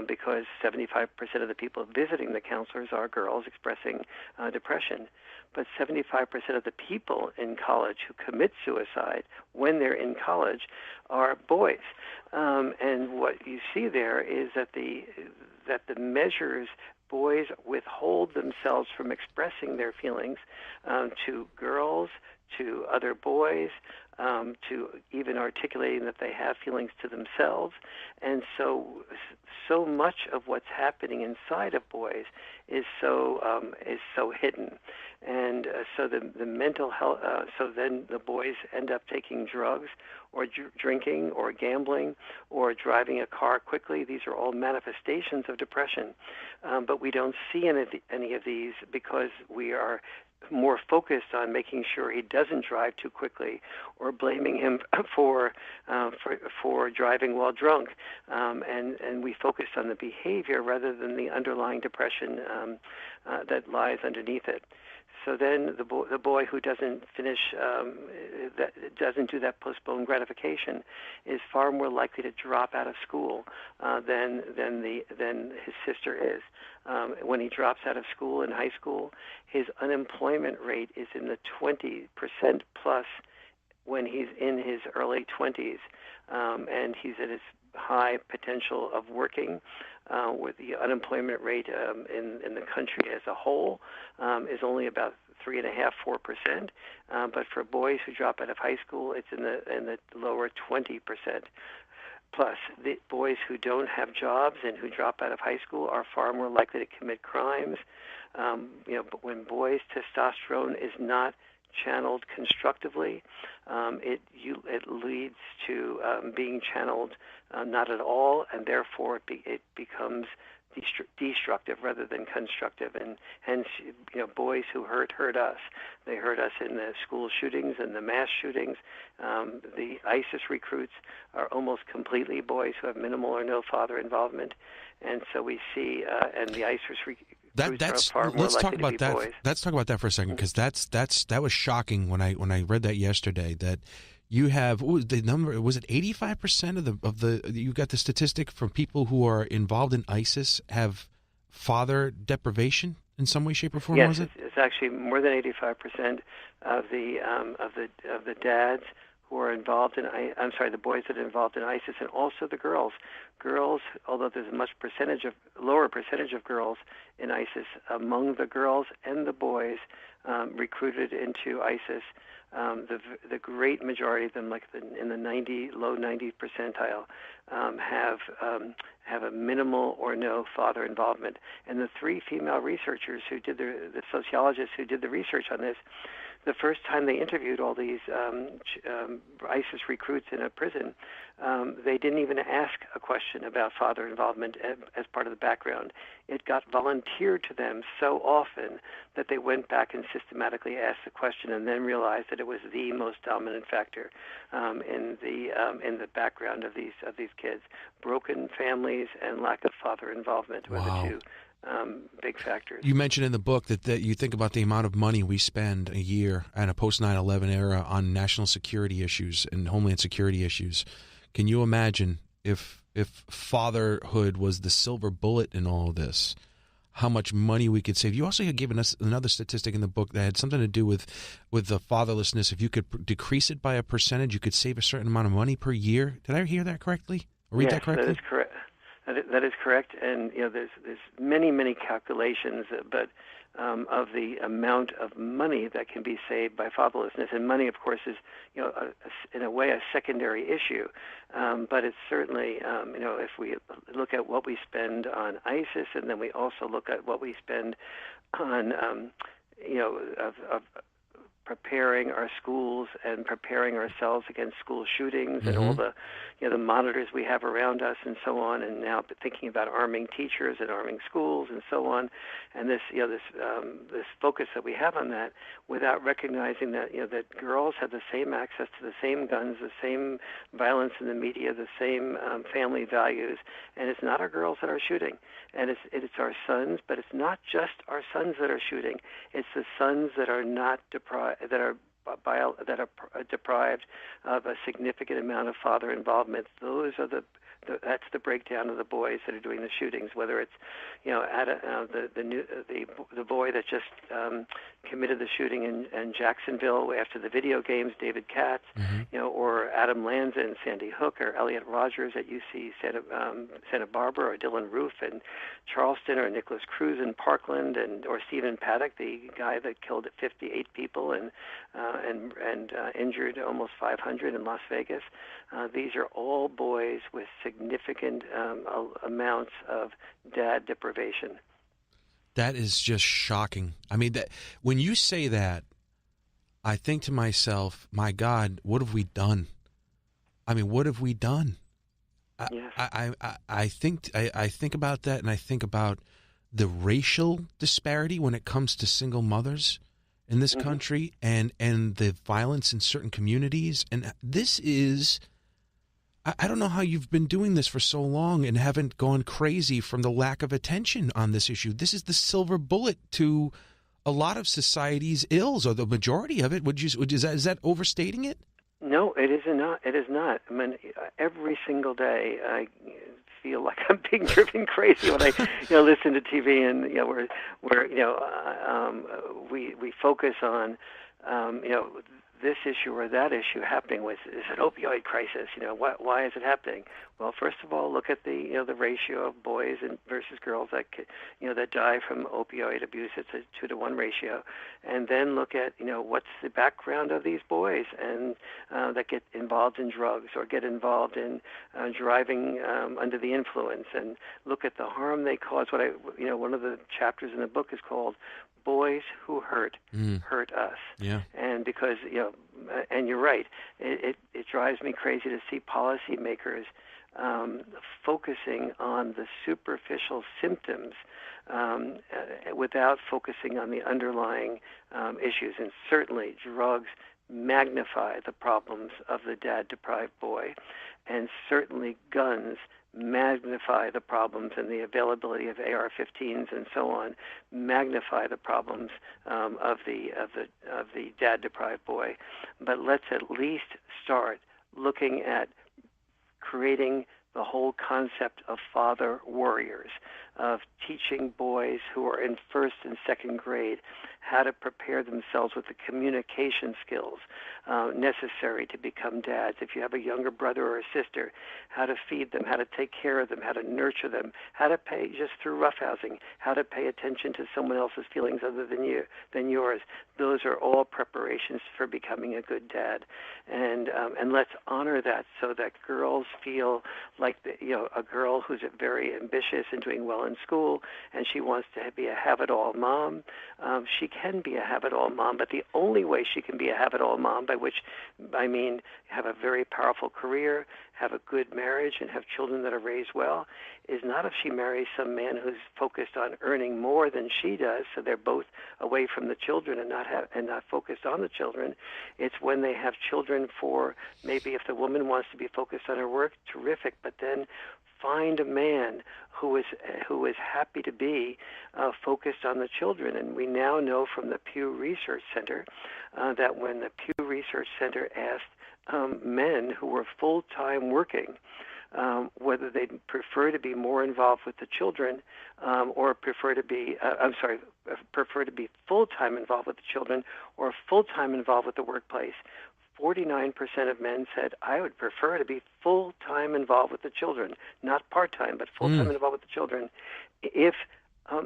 because 75% of the people visiting the counselors are girls expressing depression. But 75% of the people in college who commit suicide when they're in college are boys. And what you see there is that the measures boys withhold themselves from expressing their feelings to girls, to other boys, to even articulating that they have feelings to themselves. And so much of what's happening inside of boys is so hidden. And so the mental health, so then the boys end up taking drugs or drinking or gambling or driving a car quickly. These are all manifestations of depression. But we don't see any of these because we are more focused on making sure he doesn't drive too quickly, or blaming him for driving while drunk, and we focus on the behavior rather than the underlying depression that lies underneath it. So then the boy who doesn't finish, doesn't do that postponed gratification, is far more likely to drop out of school than his sister is. When he drops out of school in high school, his unemployment rate is in the 20% plus when he's in his early 20s, and he's at his high potential of working, where the unemployment rate in the country as a whole is only about 3.5–4%. But for boys who drop out of high school, it's in the lower 20%. Plus, the boys who don't have jobs and who drop out of high school are far more likely to commit crimes. But when boys' testosterone is not channeled constructively, it leads to being channeled not at all, and therefore it becomes destructive rather than constructive. And hence, boys who hurt us. They hurt us in the school shootings and the mass shootings. The ISIS recruits are almost completely boys who have minimal or no father involvement, and so we see and the ISIS recruits are far more likely to be boys. Let's talk about that for a second, because that was shocking when I read that yesterday. That you have, what was the number? Was it 85% of the you got the statistic from people who are involved in ISIS have father deprivation in some way, shape, or form? Yes, was it? It's actually more than 85% of the dads who are involved in, the boys that are involved in ISIS, and also the girls. Girls, although there's a much lower percentage of girls in ISIS, among the girls and the boys recruited into ISIS, the great majority of them, like in the low 90 percentile, have a minimal or no father involvement. And the three female researchers who did the sociologists who did the research on this, the first time they interviewed all these ISIS recruits in a prison, they didn't even ask a question about father involvement as part of the background. It got volunteered to them so often that they went back and systematically asked the question, and then realized that it was the most dominant factor in the background of these kids. Broken families and lack of father involvement were the two big factors. You mentioned in the book that you think about the amount of money we spend a year in a post 9/11 era on national security issues and homeland security issues. Can you imagine if fatherhood was the silver bullet in all of this, how much money we could save? You also had given us another statistic in the book that had something to do with the fatherlessness. If you could decrease it by a percentage, you could save a certain amount of money per year. Did I hear that correctly? Or read that correctly? That is correct. That is correct, and there's many calculations, but of the amount of money that can be saved by fatherlessness, and money, of course, is in a way a secondary issue, but it's certainly if we look at what we spend on ISIS, and then we also look at what we spend on of preparing our schools and preparing ourselves against school shootings and Mm-hmm. all the, the monitors we have around us and so on, and now thinking about arming teachers and arming schools and so on, and this, this focus that we have on that, without recognizing that, that girls have the same access to the same guns, the same violence in the media, the same family values, and it's not our girls that are shooting, and it's our sons, but it's not just our sons that are shooting. It's the sons that are not deprived, that are deprived of a significant amount of father involvement. Those are that's the breakdown of the boys that are doing the shootings. Whether it's, the boy that just committed the shooting in Jacksonville after the video games, David Katz, Mm-hmm. or Adam Lanza and Sandy Hook, or Elliot Rogers at UC Santa Barbara, or Dylan Roof in Charleston, or Nicholas Cruz in Parkland, or Stephen Paddock, the guy that killed 58 people and injured almost 500 in Las Vegas. These are all boys with significant amounts of dad deprivation. That is just shocking. I mean, that when you say that, I think to myself, my God, what have we done? I mean, what have we done? Yes. I think about that, and I think about the racial disparity when it comes to single mothers in this Mm-hmm. country, and the violence in certain communities. And this is, I don't know how you've been doing this for so long and haven't gone crazy from the lack of attention on this issue. This is the silver bullet to a lot of society's ills, or the majority of it. Is that overstating it? No, it is not. It is not. I mean, every single day I feel like I'm being driven crazy when I, listen to TV, and we focus on, this issue or that issue happening with is an opioid crisis. Why is it happening? Well, first of all, look at the ratio of boys versus girls that die from opioid abuse. It's a 2-to-1 ratio, and then look at what's the background of these boys and that get involved in drugs or get involved in driving under the influence, and look at the harm they cause. One of the chapters in the book is called "Boys Who Hurt Us." Yeah. And because and you're right, it drives me crazy to see policymakers focusing on the superficial symptoms without focusing on the underlying issues. And certainly drugs magnify the problems of the dad-deprived boy, and certainly guns magnify the problems, and the availability of AR-15s and so on magnify the problems of the dad-deprived boy. But let's at least start looking at creating the whole concept of father warriors, of teaching boys who are in first and second grade how to prepare themselves with the communication skills necessary to become dads. If you have a younger brother or a sister, how to feed them, how to take care of them, how to nurture them, how to pay, just through roughhousing, how to pay attention to someone else's feelings other than yours. Those are all preparations for becoming a good dad. And let's honor that, so that girls feel like a girl who's very ambitious and doing well in school, and she wants to be a have-it-all mom. She can be a have-it-all mom, but the only way she can be a have-it-all mom, by which I mean have a very powerful career, have a good marriage, and have children that are raised well, is not if she marries some man who's focused on earning more than she does, so they're both away from the children and not focused on the children. It's when they have children for, maybe if the woman wants to be focused on her work, terrific, but then find a man who is happy to be focused on the children. And we now know from the Pew Research Center that when the Pew Research Center asked men who were full-time working whether they prefer to be more involved with the children or prefer to be full-time involved with the children or full-time involved with the workplace, 49% of men said, I would prefer to be full-time involved with the children, not part-time, but full-time involved with the children, if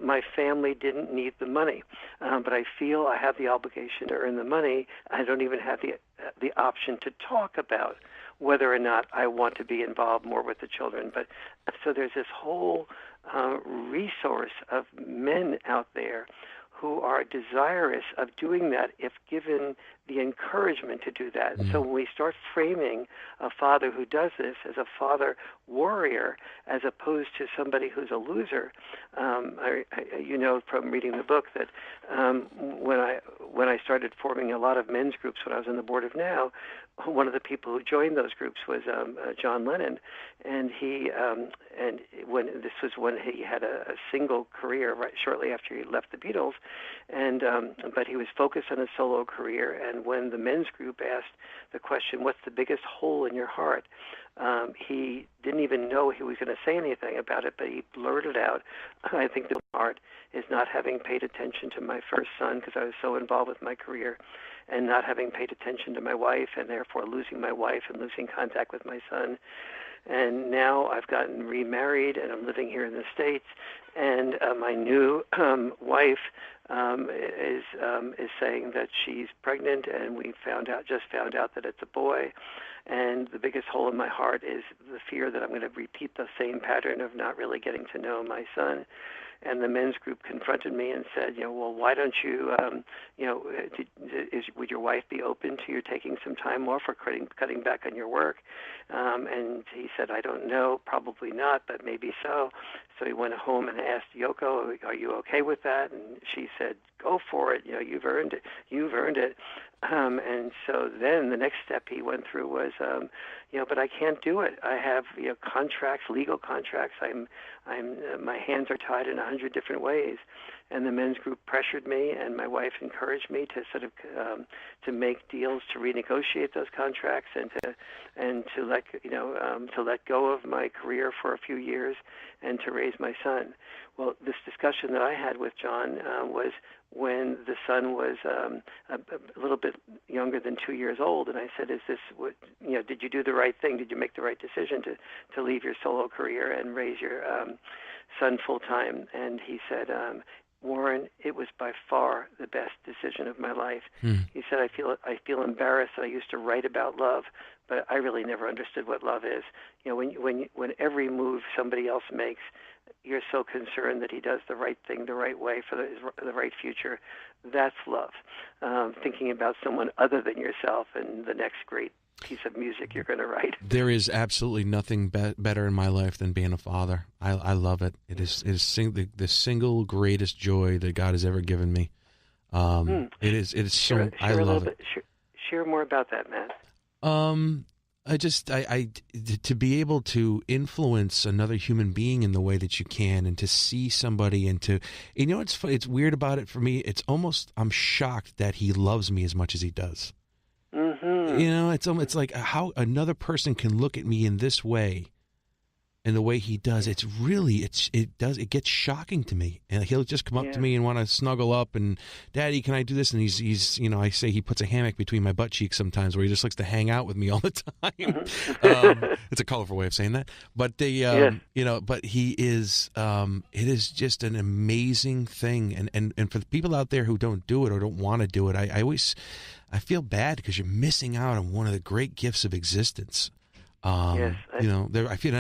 my family didn't need the money. But I feel I have the obligation to earn the money. I don't even have the option to talk about whether or not I want to be involved more with the children. But so there's this whole resource of men out there who are desirous of doing that if given the encouragement to do that. And so when we start framing a father who does this as a father warrior as opposed to somebody who's a loser, you know from reading the book that when I started forming a lot of men's groups when I was on the board of NOW, one of the people who joined those groups was John Lennon, and he this was when he had a single career right shortly after he left the Beatles, and but he was focused on his solo career. And when the men's group asked the question, "What's the biggest hole in your heart?" He didn't even know he was going to say anything about it, but he blurted out, "I think the heart is not having paid attention to my first son because I was so involved with my career, and not having paid attention to my wife, and therefore losing my wife and losing contact with my son. And now I've gotten remarried, and I'm living here in the States, and my new wife is saying that she's pregnant, and we just found out that it's a boy. And the biggest hole in my heart is the fear that I'm going to repeat the same pattern of not really getting to know my son." And the men's group confronted me and said, well, why don't you, would your wife be open to you taking some time off or cutting back on your work? And he said, I don't know, probably not, but maybe so. So he went home and asked Yoko, are you okay with that? And she said, go for it. You've earned it. You've earned it. And so then the next step he went through was, but I can't do it. I have, contracts, legal contracts. My hands are tied in 100 different ways. And the men's group pressured me, and my wife encouraged me to sort of to make deals to renegotiate those contracts and to let go of my career for a few years and to raise my son. Well, this discussion that I had with John was when the son was a little bit younger than 2 years old, and I said, "Is this what did you do the right thing? Did you make the right decision to leave your solo career and raise your son full time?" And he said, "Warren, it was by far the best decision of my life." He said, I feel embarrassed that I used to write about love, but I really never understood what love is. When every move somebody else makes, you're so concerned that he does the right thing the right way for the right future. That's love. Thinking about someone other than yourself and the next great piece of music you're going to write. There is absolutely nothing better in my life than being a father. I love it. It is the single greatest joy that God has ever given me. It is so. I love it. Share more about that, Matt. To be able to influence another human being in the way that you can, and to see somebody, and to, it's weird about it for me. It's almost, I'm shocked that he loves me as much as he does. Mm-hmm. It's like how another person can look at me in this way, and the way he does. It gets shocking to me, and he'll just come up to me and want to snuggle up and, Daddy, can I do this? And he's I say he puts a hammock between my butt cheeks sometimes, where he just likes to hang out with me all the time. It's a colorful way of saying that, but but he is. It is just an amazing thing, and for the people out there who don't do it or don't want to do it, I feel bad because you're missing out on one of the great gifts of existence. I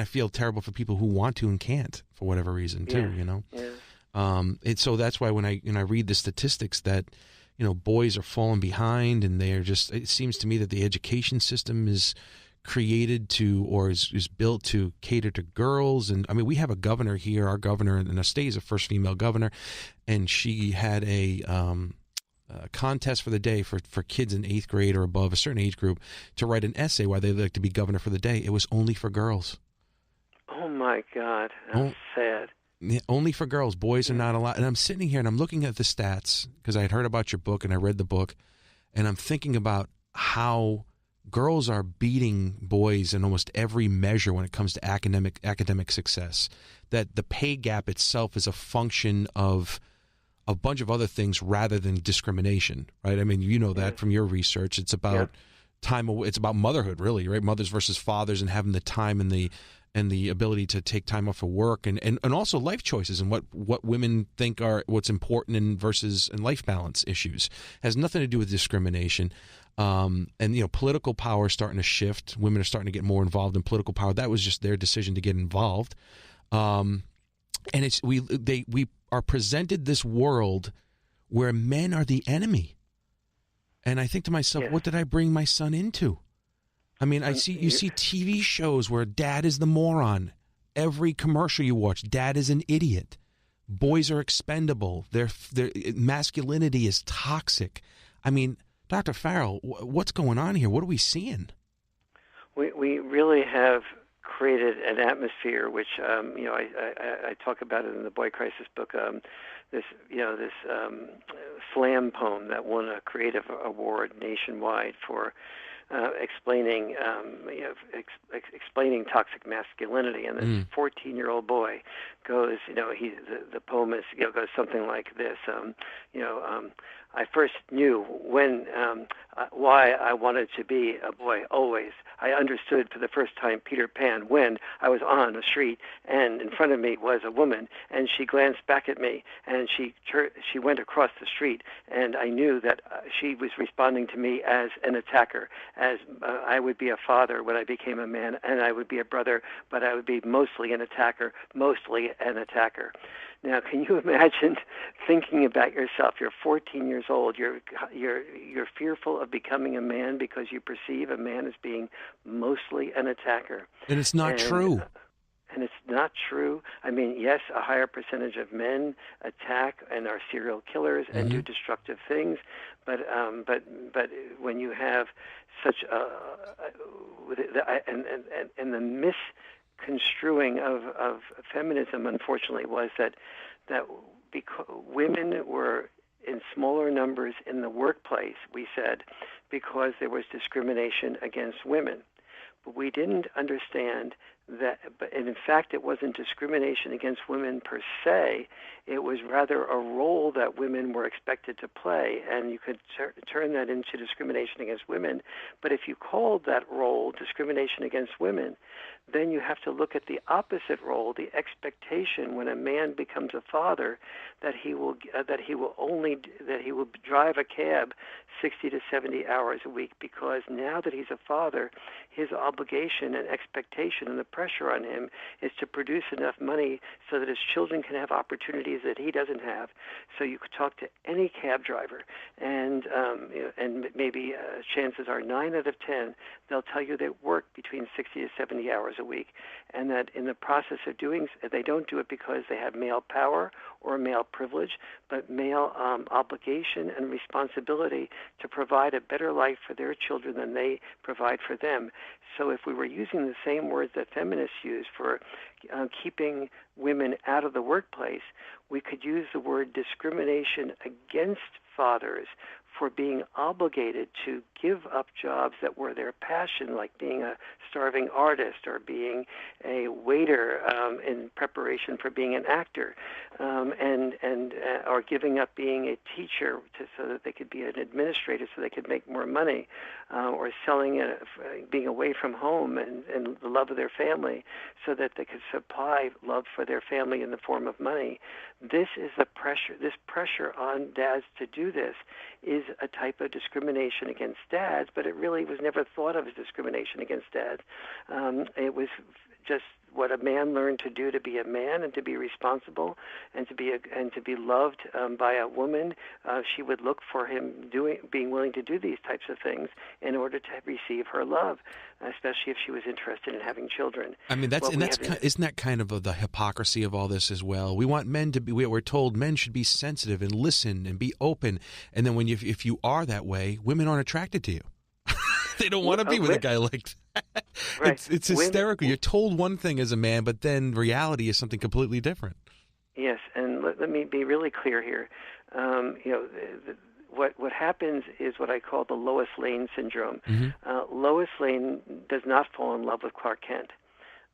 feel terrible for people who want to and can't for whatever reason too. So that's why when I read the statistics that boys are falling behind, and it seems to me that the education system is created to, or is built to cater to girls. And I mean, we have a governor here. Our governor in the state is the first female governor, and she had a contest for the day for kids in 8th grade or above, a certain age group, to write an essay why they'd like to be governor for the day. It was only for girls. Oh my God, that's sad. Yeah, only for girls. Boys are not allowed. And I'm sitting here and I'm looking at the stats because I had heard about your book and I read the book, and I'm thinking about how girls are beating boys in almost every measure when it comes to academic success. That the pay gap itself is a function of a bunch of other things rather than discrimination, right? I mean, that from your research. It's about time. It's about motherhood, really, right? Mothers versus fathers, and having the time and the ability to take time off of work, and also life choices and what women think are what's important and life balance issues. Has nothing to do with discrimination. Political power is starting to shift. Women are starting to get more involved in political power. That was just their decision to get involved. And we are presented this world where men are the enemy. And I think to myself, Yes. what did I bring my son into? I mean, you see TV shows where dad is the moron. Every commercial you watch, dad is an idiot. Boys are expendable. Their masculinity is toxic. I mean, Dr. Farrell, what's going on here? What are we seeing? We really have created an atmosphere which I talk about it in the Boy Crisis book. This slam poem that won a creative award nationwide for explaining explaining toxic masculinity, and this 14-year-old boy goes, the poem is, goes something like this. I first knew why I wanted to be a boy always. I understood for the first time Peter Pan when I was on a street and in front of me was a woman, and she glanced back at me, and she went across the street, and I knew that she was responding to me as an attacker, as I would be a father when I became a man, and I would be a brother, but I would be mostly an attacker, Now, can you imagine thinking about yourself? You're 14 years old. You're fearful of becoming a man because you perceive a man as being mostly an attacker. And it's not true. And it's not true. I mean, yes, a higher percentage of men attack and are serial killers and do destructive things, but when you have such and the misconstruing of feminism, unfortunately, was that because women were in smaller numbers in the workplace, we said, because there was discrimination against women. But we didn't understand that, and in fact, it wasn't discrimination against women per se. It was rather a role that women were expected to play, and you could turn that into discrimination against women. But if you called that role discrimination against women, then you have to look at the opposite role, the expectation when a man becomes a father that he will drive a cab 60 to 70 hours a week, because now that he's a father, his obligation and expectation and the pressure on him is to produce enough money so that his children can have opportunities that he doesn't have. So you could talk to any cab driver, and maybe chances are 9 out of 10 they'll tell you they work between 60 to 70 hours a week, and that in the process of doing, they don't do it because they have male power or male privilege, but male obligation and responsibility to provide a better life for their children than they provide for them. So if we were using the same words that feminists use for keeping women out of the workplace, we could use the word discrimination against fathers for being obligated to give up jobs that were their passion, like being a starving artist or being a waiter in preparation for being an actor, or giving up being a teacher so that they could be an administrator so they could make more money, or being away from home and the love of their family so that they could supply love for their family in the form of money. This is the pressure. This pressure on dads to do this is a type of discrimination against dads, but it really was never thought of as discrimination against dads. It was just what a man learned to do to be a man and to be responsible and to be loved by a woman. She would look for him being willing to do these types of things in order to receive her love, especially if she was interested in having children. I mean, isn't that kind of the hypocrisy of all this as well? We want men to be. We're told men should be sensitive and listen and be open, and then if you are that way, women aren't attracted to you. They don't want to be with a guy like that. Right. It's hysterical. You're told one thing as a man, but then reality is something completely different. Yes, and let me be really clear here. What happens is what I call the Lois Lane syndrome. Lois Lane does not fall in love with Clark Kent,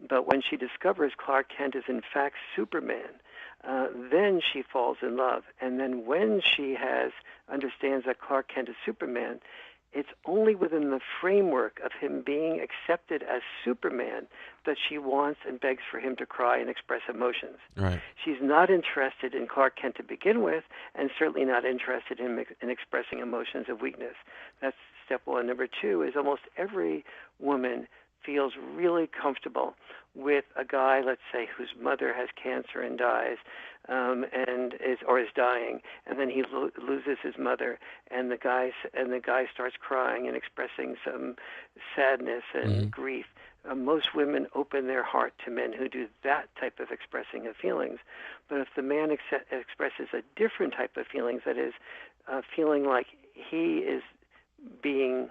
but when she discovers Clark Kent is in fact Superman, then she falls in love. And then when she understands that Clark Kent is Superman, it's only within the framework of him being accepted as Superman that she wants and begs for him to cry and express emotions. Right. She's not interested in Clark Kent to begin with, and certainly not interested in expressing emotions of weakness. That's step one. Number two is almost every woman feels really comfortable with a guy, let's say, whose mother has cancer and dies, is dying, and then he loses his mother, and the guy starts crying and expressing some sadness and grief. Most women open their heart to men who do that type of expressing of feelings. But if the man expresses a different type of feelings, that is, feeling like he is being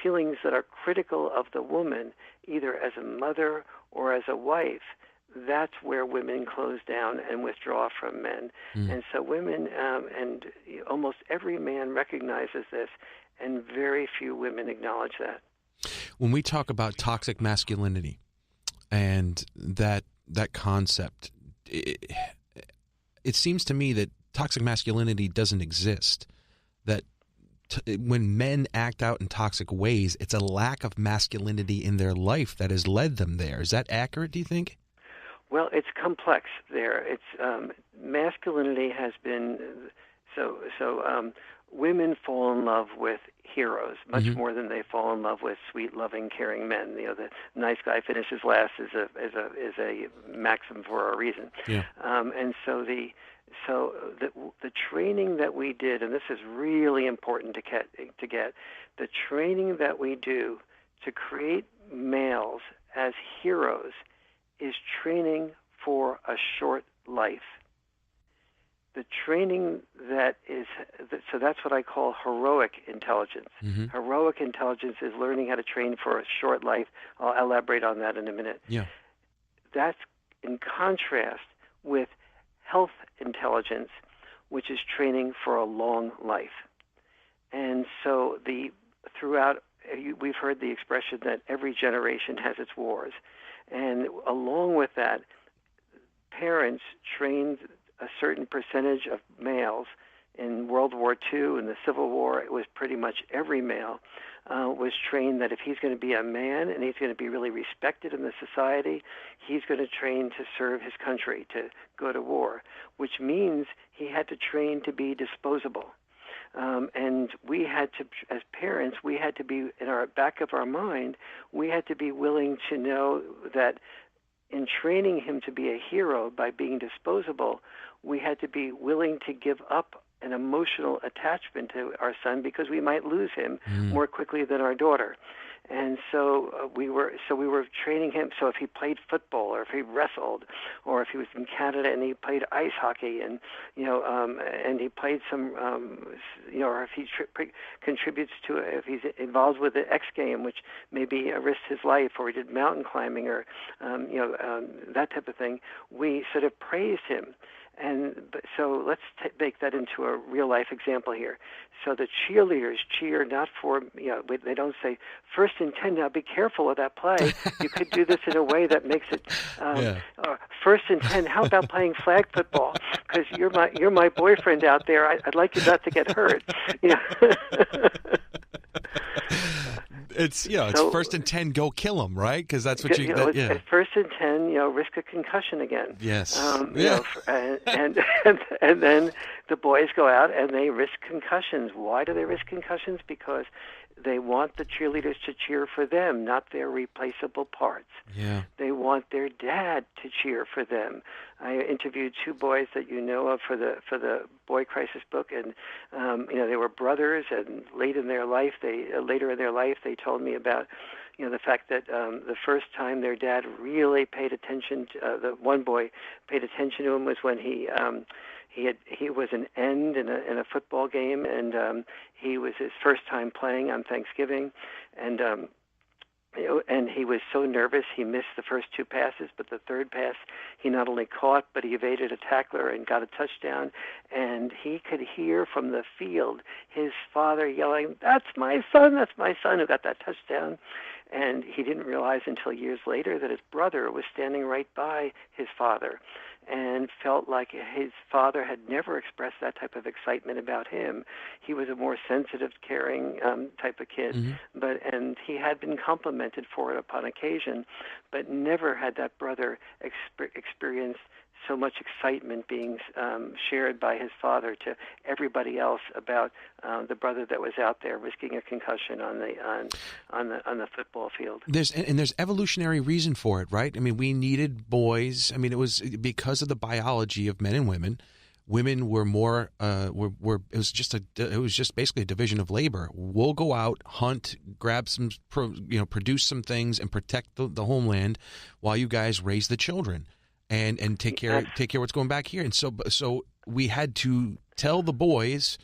feelings that are critical of the woman, either as a mother or as a wife, that's where women close down and withdraw from men. And so women, and almost every man recognizes this, and very few women acknowledge that. When we talk about toxic masculinity and that concept, it seems to me that toxic masculinity doesn't exist, that when men act out in toxic ways, it's a lack of masculinity in their life that has led them there. Is that accurate, do you think? Well, it's complex there. It's masculinity has been so women fall in love with heroes much more than they fall in love with sweet, loving, caring men. You know, the nice guy finishes last is a maxim for a reason. Yeah. And so the training that we did, and this is really important to get, the training that we do to create males as heroes is training for a short life. The training so that's what I call heroic intelligence. Heroic intelligence is learning how to train for a short life. I'll elaborate on that in a minute. Yeah. That's in contrast with health intelligence, which is training for a long life. And so throughout, we've heard the expression that every generation has its wars. And along with that, parents trained a certain percentage of males. In World War II and the Civil War, it was pretty much every male was trained that if he's going to be a man and he's going to be really respected in the society, he's going to train to serve his country, to go to war, which means he had to train to be disposable. And we had to, as parents, we had to be, in our back of our mind, we had to be willing to know that in training him to be a hero by being disposable, we had to be willing to give up an emotional attachment to our son because we might lose him more quickly than our daughter. And so we were training him. So if he played football, or if he wrestled, or if he was in Canada and he played ice hockey, and and he played some, or if he contributes to, if he's involved with the X game, which maybe risked his life, or he did mountain climbing, or that type of thing, we sort of praised him. And so let's make that into a real-life example here. So the cheerleaders cheer not for, they don't say, 1st and 10, now be careful of that play. You could do this in a way that makes it, 1st and 10, how about playing flag football? Because you're my boyfriend out there. I'd like you not to get hurt. It's it's 1st and 10, go kill him, right? Because that's what you. It's 1st and 10, risk a concussion again. Yes. And then the boys go out and they risk concussions. Why do they risk concussions? Because they want the cheerleaders to cheer for them, not their replaceable parts. Yeah. They want their dad to cheer for them. I interviewed 2 boys that you know of for the Boy Crisis book, and they were brothers. And later in their life, they told me about the fact that the first time their dad really paid attention to, the one boy paid attention to him was when he was an end in a football game, and he was his first time playing on Thanksgiving, and he was so nervous he missed the first 2 passes, but the third pass he not only caught, but he evaded a tackler and got a touchdown, and he could hear from the field his father yelling, that's my son who got that touchdown. And he didn't realize until years later that his brother was standing right by his father and felt like his father had never expressed that type of excitement about him. He was a more sensitive, caring type of kid, and he had been complimented for it upon occasion, but never had that brother experienced so much excitement being shared by his father to everybody else about the brother that was out there risking a concussion on the football field. There's evolutionary reason for it, right? I mean, we needed boys. I mean, it was because of the biology of men and women. Women were more it was just basically a division of labor. We'll go out, hunt, grab some, produce some things, and protect the homeland, while you guys raise the children and take care of what's going back here. And so we had to tell the boys,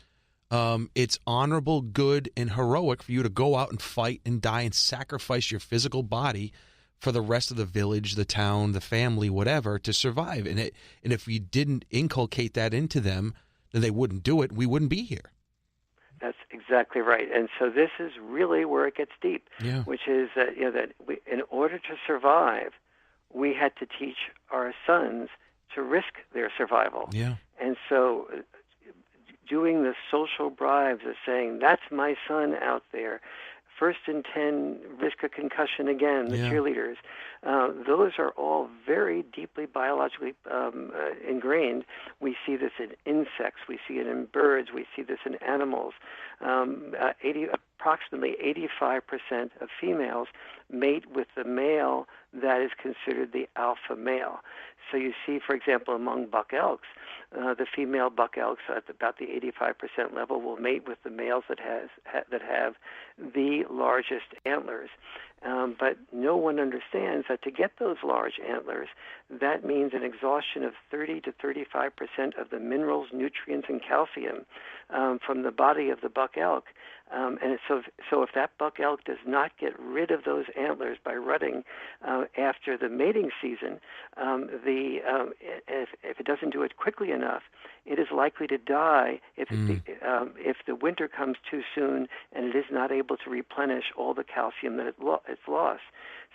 it's honorable, good, and heroic for you to go out and fight and die and sacrifice your physical body for the rest of the village, the town, the family, whatever, to survive. And if we didn't inculcate that into them, then they wouldn't do it. We wouldn't be here. That's exactly right. And so this is really where it gets deep, which is that in order to survive, we had to teach our sons to risk their survival. Yeah. And so doing the social bribes of saying, that's my son out there, first and 10, risk a concussion again, the cheerleaders. Those are all very deeply biologically ingrained. We see this in insects. We see it in birds. We see this in animals. Approximately 85% of females mate with the male that is considered the alpha male. So you see, for example, among buck elks, the female buck elks at about the 85% level will mate with the males that have the largest antlers. But no one understands that to get those large antlers, that means an exhaustion of 30 to 35% of the minerals, nutrients, and calcium from the body of the buck elk. And so if that buck elk does not get rid of those antlers by rutting after the mating season, if it doesn't do it quickly enough, it is likely to die if the winter comes too soon and it is not able to replenish all the calcium that it's lost.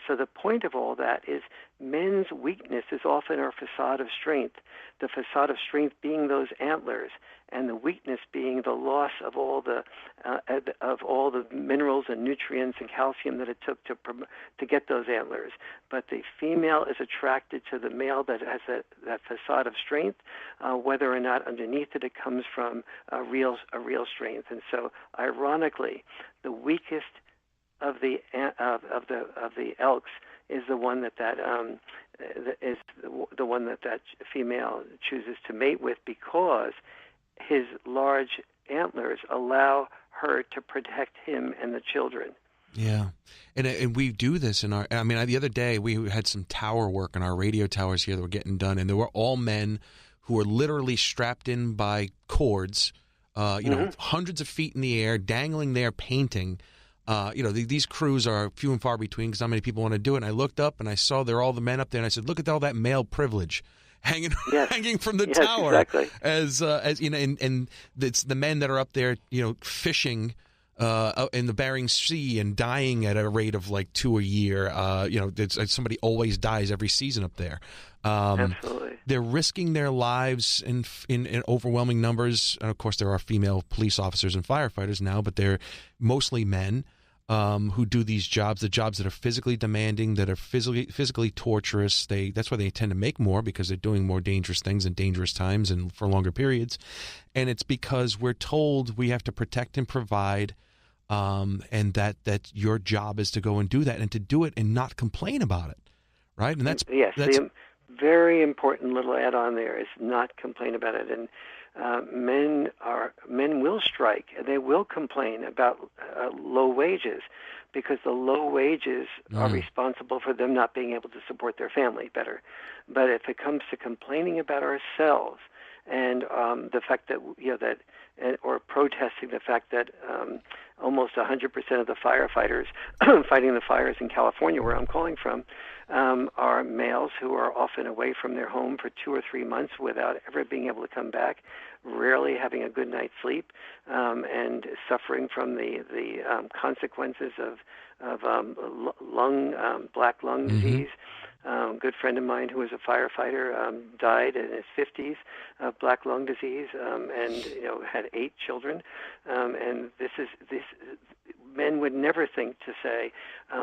So the point of all that is men's weakness is often our facade of strength, the facade of strength being those antlers, and the weakness being the loss of all the minerals and nutrients and calcium that it took to get those antlers. But the female is attracted to the male that has that facade of strength, whether or not underneath it comes from a real strength. And so, ironically, the weakest of the elks is the one that female chooses to mate with, because his large antlers allow her to protect him and the children. Yeah, and we do this in our. I mean, the other day we had some tower work on our radio towers here that were getting done, and there were all men who were literally strapped in by cords, hundreds of feet in the air, dangling there, painting. These crews are few and far between because not many people want to do it. And I looked up and I saw there all the men up there, and I said, "Look at all that male privilege hanging from the tower." Exactly. As and it's the men that are up there, fishing in the Bering Sea and dying at a rate of like 2 a year. Somebody always dies every season up there. Absolutely. They're risking their lives in overwhelming numbers. And of course, there are female police officers and firefighters now, but they're mostly men who do these jobs, the jobs that are physically demanding, that are physically torturous. That's why they tend to make more, because they're doing more dangerous things in dangerous times and for longer periods. And it's because we're told we have to protect and provide, and that your job is to go and do that, and to do it and not complain about it, right? And that's the very important little add-on there is not complain about it. And men will strike and they will complain about low wages, because the low wages are responsible for them not being able to support their family better. But if it comes to complaining about ourselves and the fact that or protesting the fact that almost 100% of the firefighters fighting the fires in California, where I'm calling from, are males who are often away from their home for 2 or 3 months without ever being able to come back, rarely having a good night's sleep, and suffering from the consequences of black lung disease. A good friend of mine who was a firefighter died in his 50s of black lung disease, and had 8 children. And this men would never think to say,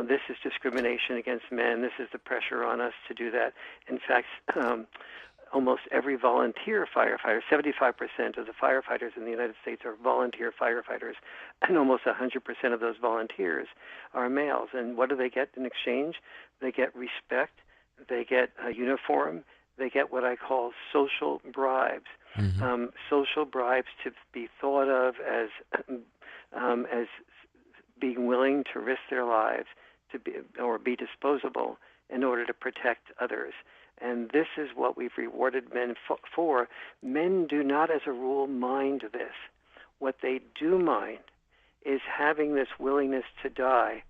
this is discrimination against men, this is the pressure on us to do that. In fact, almost every volunteer firefighter, 75% of the firefighters in the United States are volunteer firefighters, and almost 100% of those volunteers are males. And what do they get in exchange? They get respect, they get a uniform, they get what I call social bribes. Social bribes to be thought of as being willing to risk their lives to be disposable in order to protect others. And this is what we've rewarded men for. Men do not, as a rule, mind this. What they do mind is having this willingness to die,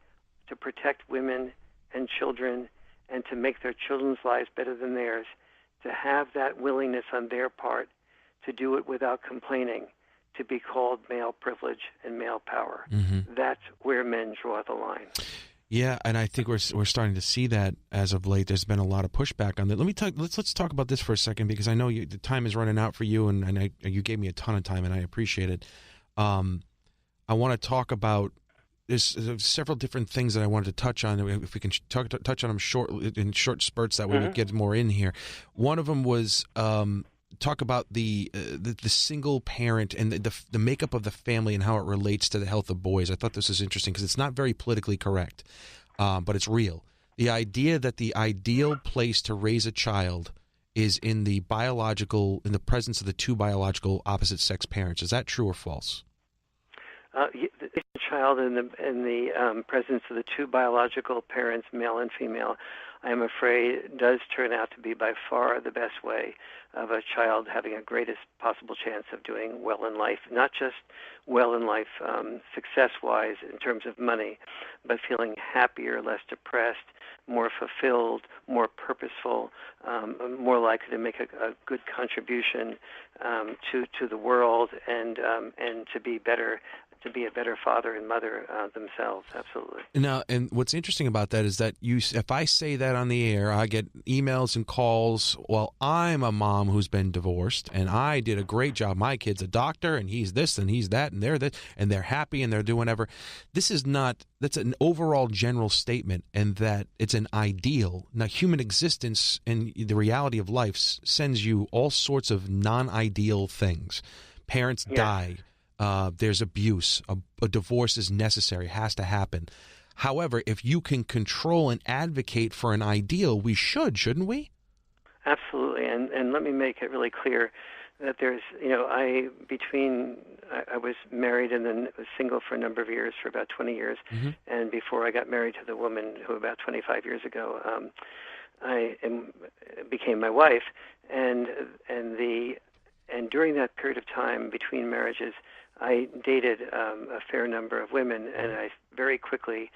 to protect women and children, and to make their children's lives better than theirs, to have that willingness on their part to do it without complaining, to be called male privilege and male power. That's where men draw the line. Yeah, and I think we're starting to see that as of late. There's been a lot of pushback on that. Let's talk about this for a second, because I know the time is running out for you, and you gave me a ton of time, and I appreciate it. I want to talk about there's several different things that I wanted to touch on. If we can touch on them in short spurts, that way we get more in here. One of them was talk about the single parent and the makeup of the family and how it relates to the health of boys. I thought this was interesting because it's not very politically correct, but it's real. The idea that the ideal place to raise a child is in the presence of the two biological opposite sex parents. Is that true or false? The child in the presence of the two biological parents, male and female, I am afraid does turn out to be by far the best way of a child having a greatest possible chance of doing well in life, not just well in life success-wise in terms of money, but feeling happier, less depressed, more fulfilled, more purposeful, more likely to make a good contribution to the world and to be better. To be a better father and mother themselves, absolutely. Now, and what's interesting about that is that if I say that on the air, I get emails and calls. Well, I'm a mom who's been divorced, and I did a great job. My kid's a doctor, and he's this, and he's that, and they're this, and they're happy, and they're doing whatever. That's an overall general statement, and that it's an ideal. Now, human existence and the reality of life sends you all sorts of non-ideal things. Parents die. There's abuse. A divorce is necessary, has to happen. However, if you can control and advocate for an ideal, we shouldn't we? Absolutely. And let me make it really clear that there's, I was married and then was single for a number of years, for about 20 years. And before I got married to the woman who about 25 years ago, I became my wife. And during that period of time between marriages, I dated a fair number of women, and I very quickly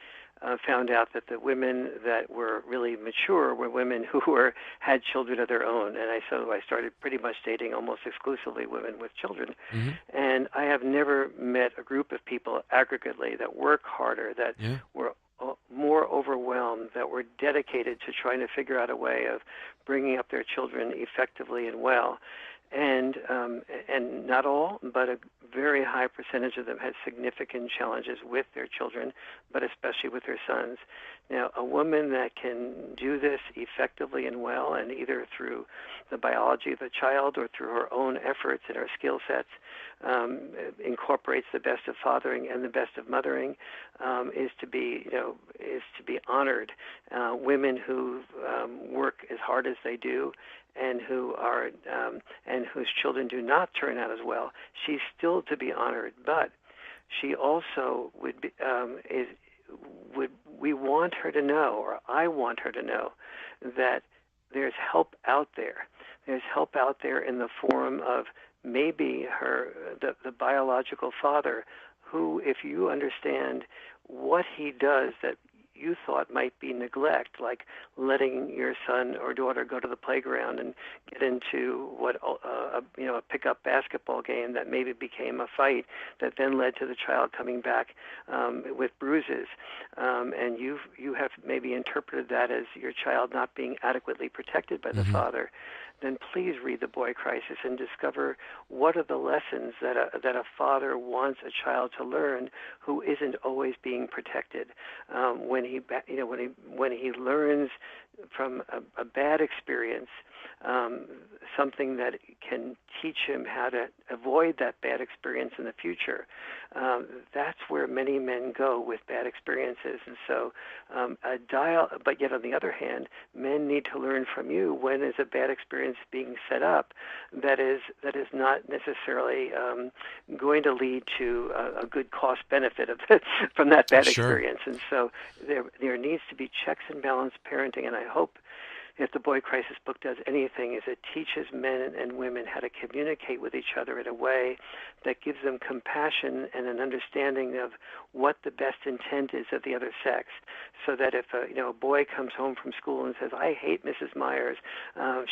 found out that the women that were really mature were women who had children of their own. And so I started pretty much dating almost exclusively women with children. And I have never met a group of people aggregately that work harder, that were more overwhelmed, that were dedicated to trying to figure out a way of bringing up their children effectively and well. And not all, but a very high percentage of them had significant challenges with their children, but especially with their sons. Now, a woman that can do this effectively and well, and either through the biology of the child or through her own efforts and her skill sets, incorporates the best of fathering and the best of mothering, is to be honored. Women who work as hard as they do, and whose children do not turn out as well, she's still to be honored. But she also we want her to know, or I want her to know, that there's help out there. There's help out there in the form of maybe the biological father, who, if you understand what he does that you thought might be neglect, like letting your son or daughter go to the playground and get into a pickup basketball game that maybe became a fight that then led to the child coming back with bruises, and you have maybe interpreted that as your child not being adequately protected by the father. then please read The Boy Crisis and discover what are the lessons that a father wants a child to learn who isn't always being protected. When he learns from a bad experience, something that can teach him how to avoid that bad experience in the future. That's where many men go with bad experiences. And so but yet on the other hand, men need to learn from you when is a bad experience being set up that is not necessarily going to lead to a good cost benefit from that bad experience. And so there needs to be checks and balance parenting, and I hope if the Boy Crisis book does anything, is it teaches men and women how to communicate with each other in a way that gives them compassion and an understanding of what the best intent is of the other sex, so that if a boy comes home from school and says, "I hate Mrs. Myers,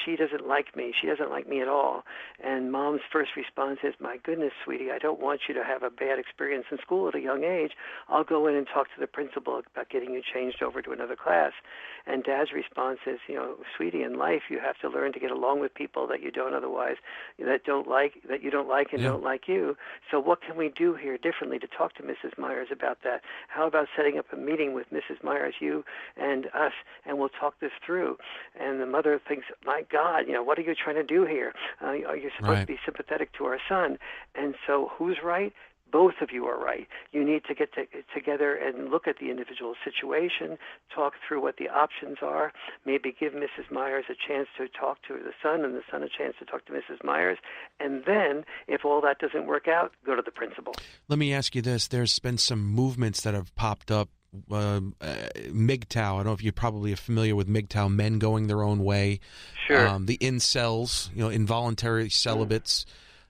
she doesn't like me at all," and mom's first response is, "My goodness, sweetie, I don't want you to have a bad experience in school at a young age. I'll go in and talk to the principal about getting you changed over to another class," and dad's response is, "Sweetie, in life you have to learn to get along with people that you don't otherwise, that you don't like and don't like you. So what can we do here differently to talk to Mrs. Myers about that? How about setting up a meeting with Mrs. Myers, you and us, and we'll talk this through?" And the mother thinks, "My God, what are you trying to do here? You're supposed to be sympathetic to our son." And so who's right? Both of you are right. You need to get together and look at the individual situation, talk through what the options are, maybe give Mrs. Myers a chance to talk to the son and the son a chance to talk to Mrs. Myers, and then, if all that doesn't work out, go to the principal. Let me ask you this. There's been some movements that have popped up. MGTOW, I don't know if you're probably familiar with MGTOW, men going their own way. Sure. The incels, involuntary celibates.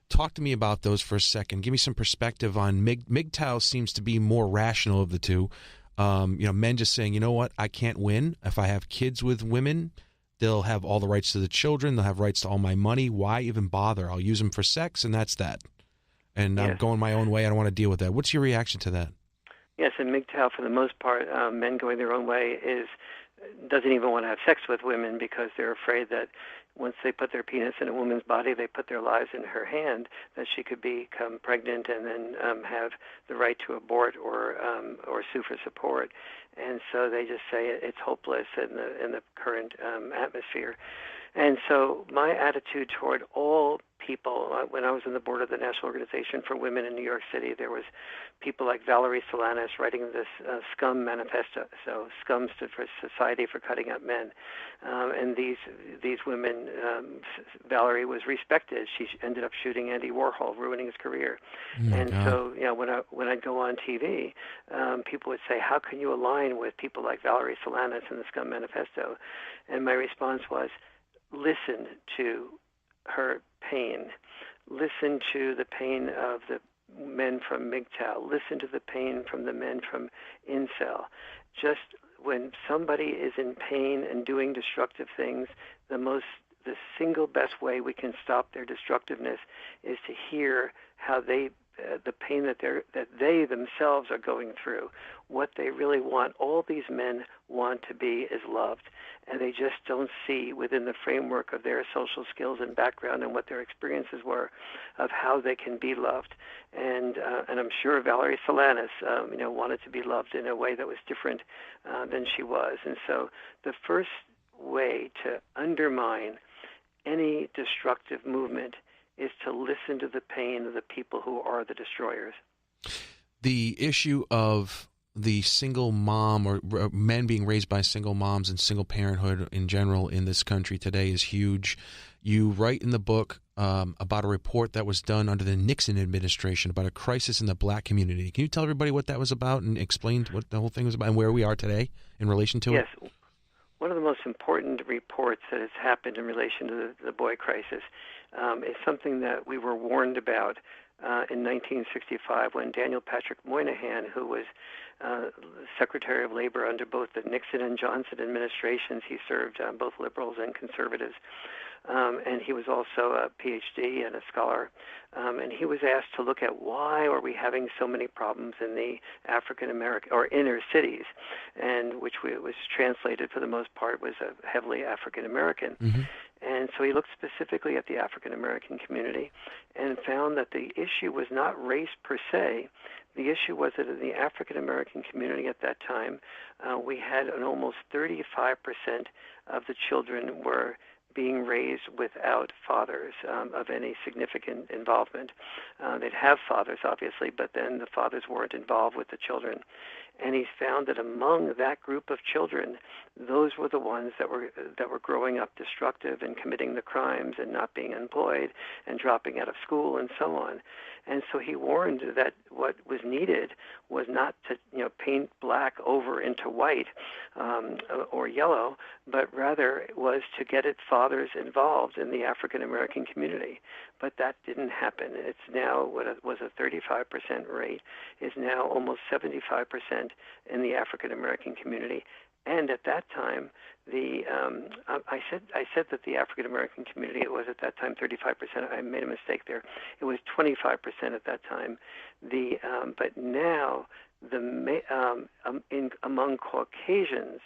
Talk to me about those for a second. Give me some perspective on MGTOW seems to be more rational of the two. Men just saying, "You know what, I can't win. If I have kids with women, they'll have all the rights to the children. They'll have rights to all my money. Why even bother? I'll use them for sex, and that's that. And I'm going my own way. I don't want to deal with that." What's your reaction to that? Yes, and MGTOW, for the most part, men going their own way doesn't even want to have sex with women because they're afraid that once they put their penis in a woman's body, they put their lives in her hand, that she could become pregnant and then have the right to abort or sue for support. And so they just say it's hopeless in the current atmosphere. And so my attitude toward all people, when I was on the board of the National Organization for Women in New York City, there was people like Valerie Solanas writing this SCUM manifesto. So SCUM stood for Society for Cutting Up Men. And these women, Valerie was respected. She ended up shooting Andy Warhol, ruining his career. So, when I'd go on TV, people would say, "How can you align with people like Valerie Solanas in the SCUM manifesto?" And my response was, listen to her pain. Listen to the pain of the men from MGTOW. Listen to the pain from the men from Incel. Just when somebody is in pain and doing destructive things, the single best way we can stop their destructiveness is to hear how the pain that they themselves are going through, what they really want. All these men want to be is loved, and they just don't see within the framework of their social skills and background and what their experiences were of how they can be loved. And I'm sure Valerie Solanas, wanted to be loved in a way that was different than she was. And so the first way to undermine any destructive movement is to listen to the pain of the people who are the destroyers. The issue of the single mom or men being raised by single moms and single parenthood in general in this country today is huge. You write in the book about a report that was done under the Nixon administration about a crisis in the black community. Can you tell everybody what that was about and explain what the whole thing was about and where we are today in relation to it? Yes. One of the most important reports that has happened in relation to the boy crisis is something that we were warned about in 1965 when Daniel Patrick Moynihan, who was Secretary of Labor under both the Nixon and Johnson administrations, he served both liberals and conservatives, and he was also a PhD and a scholar, and he was asked to look at why are we having so many problems in the African American or inner cities, and which was translated for the most part was heavily African American. Mm-hmm. And so he looked specifically at the African American community and found that the issue was not race per se. The issue was that in the African American community at that time, we had an almost 35% of the children were being raised without fathers of any significant involvement. They'd have fathers, obviously, but then the fathers weren't involved with the children. And he found that among that group of children, those were the ones that were growing up destructive and committing the crimes and not being employed and dropping out of school and so on. And so he warned that what was needed was not to paint black over into white or yellow, but rather was to get its fathers involved in the African American community. But that didn't happen. It's now what was a 35% rate is now almost 75% in the African American community. And at that time, I said that the African American community, it was at that time 35%. I made a mistake there. It was 25% at that time. But now among Caucasians,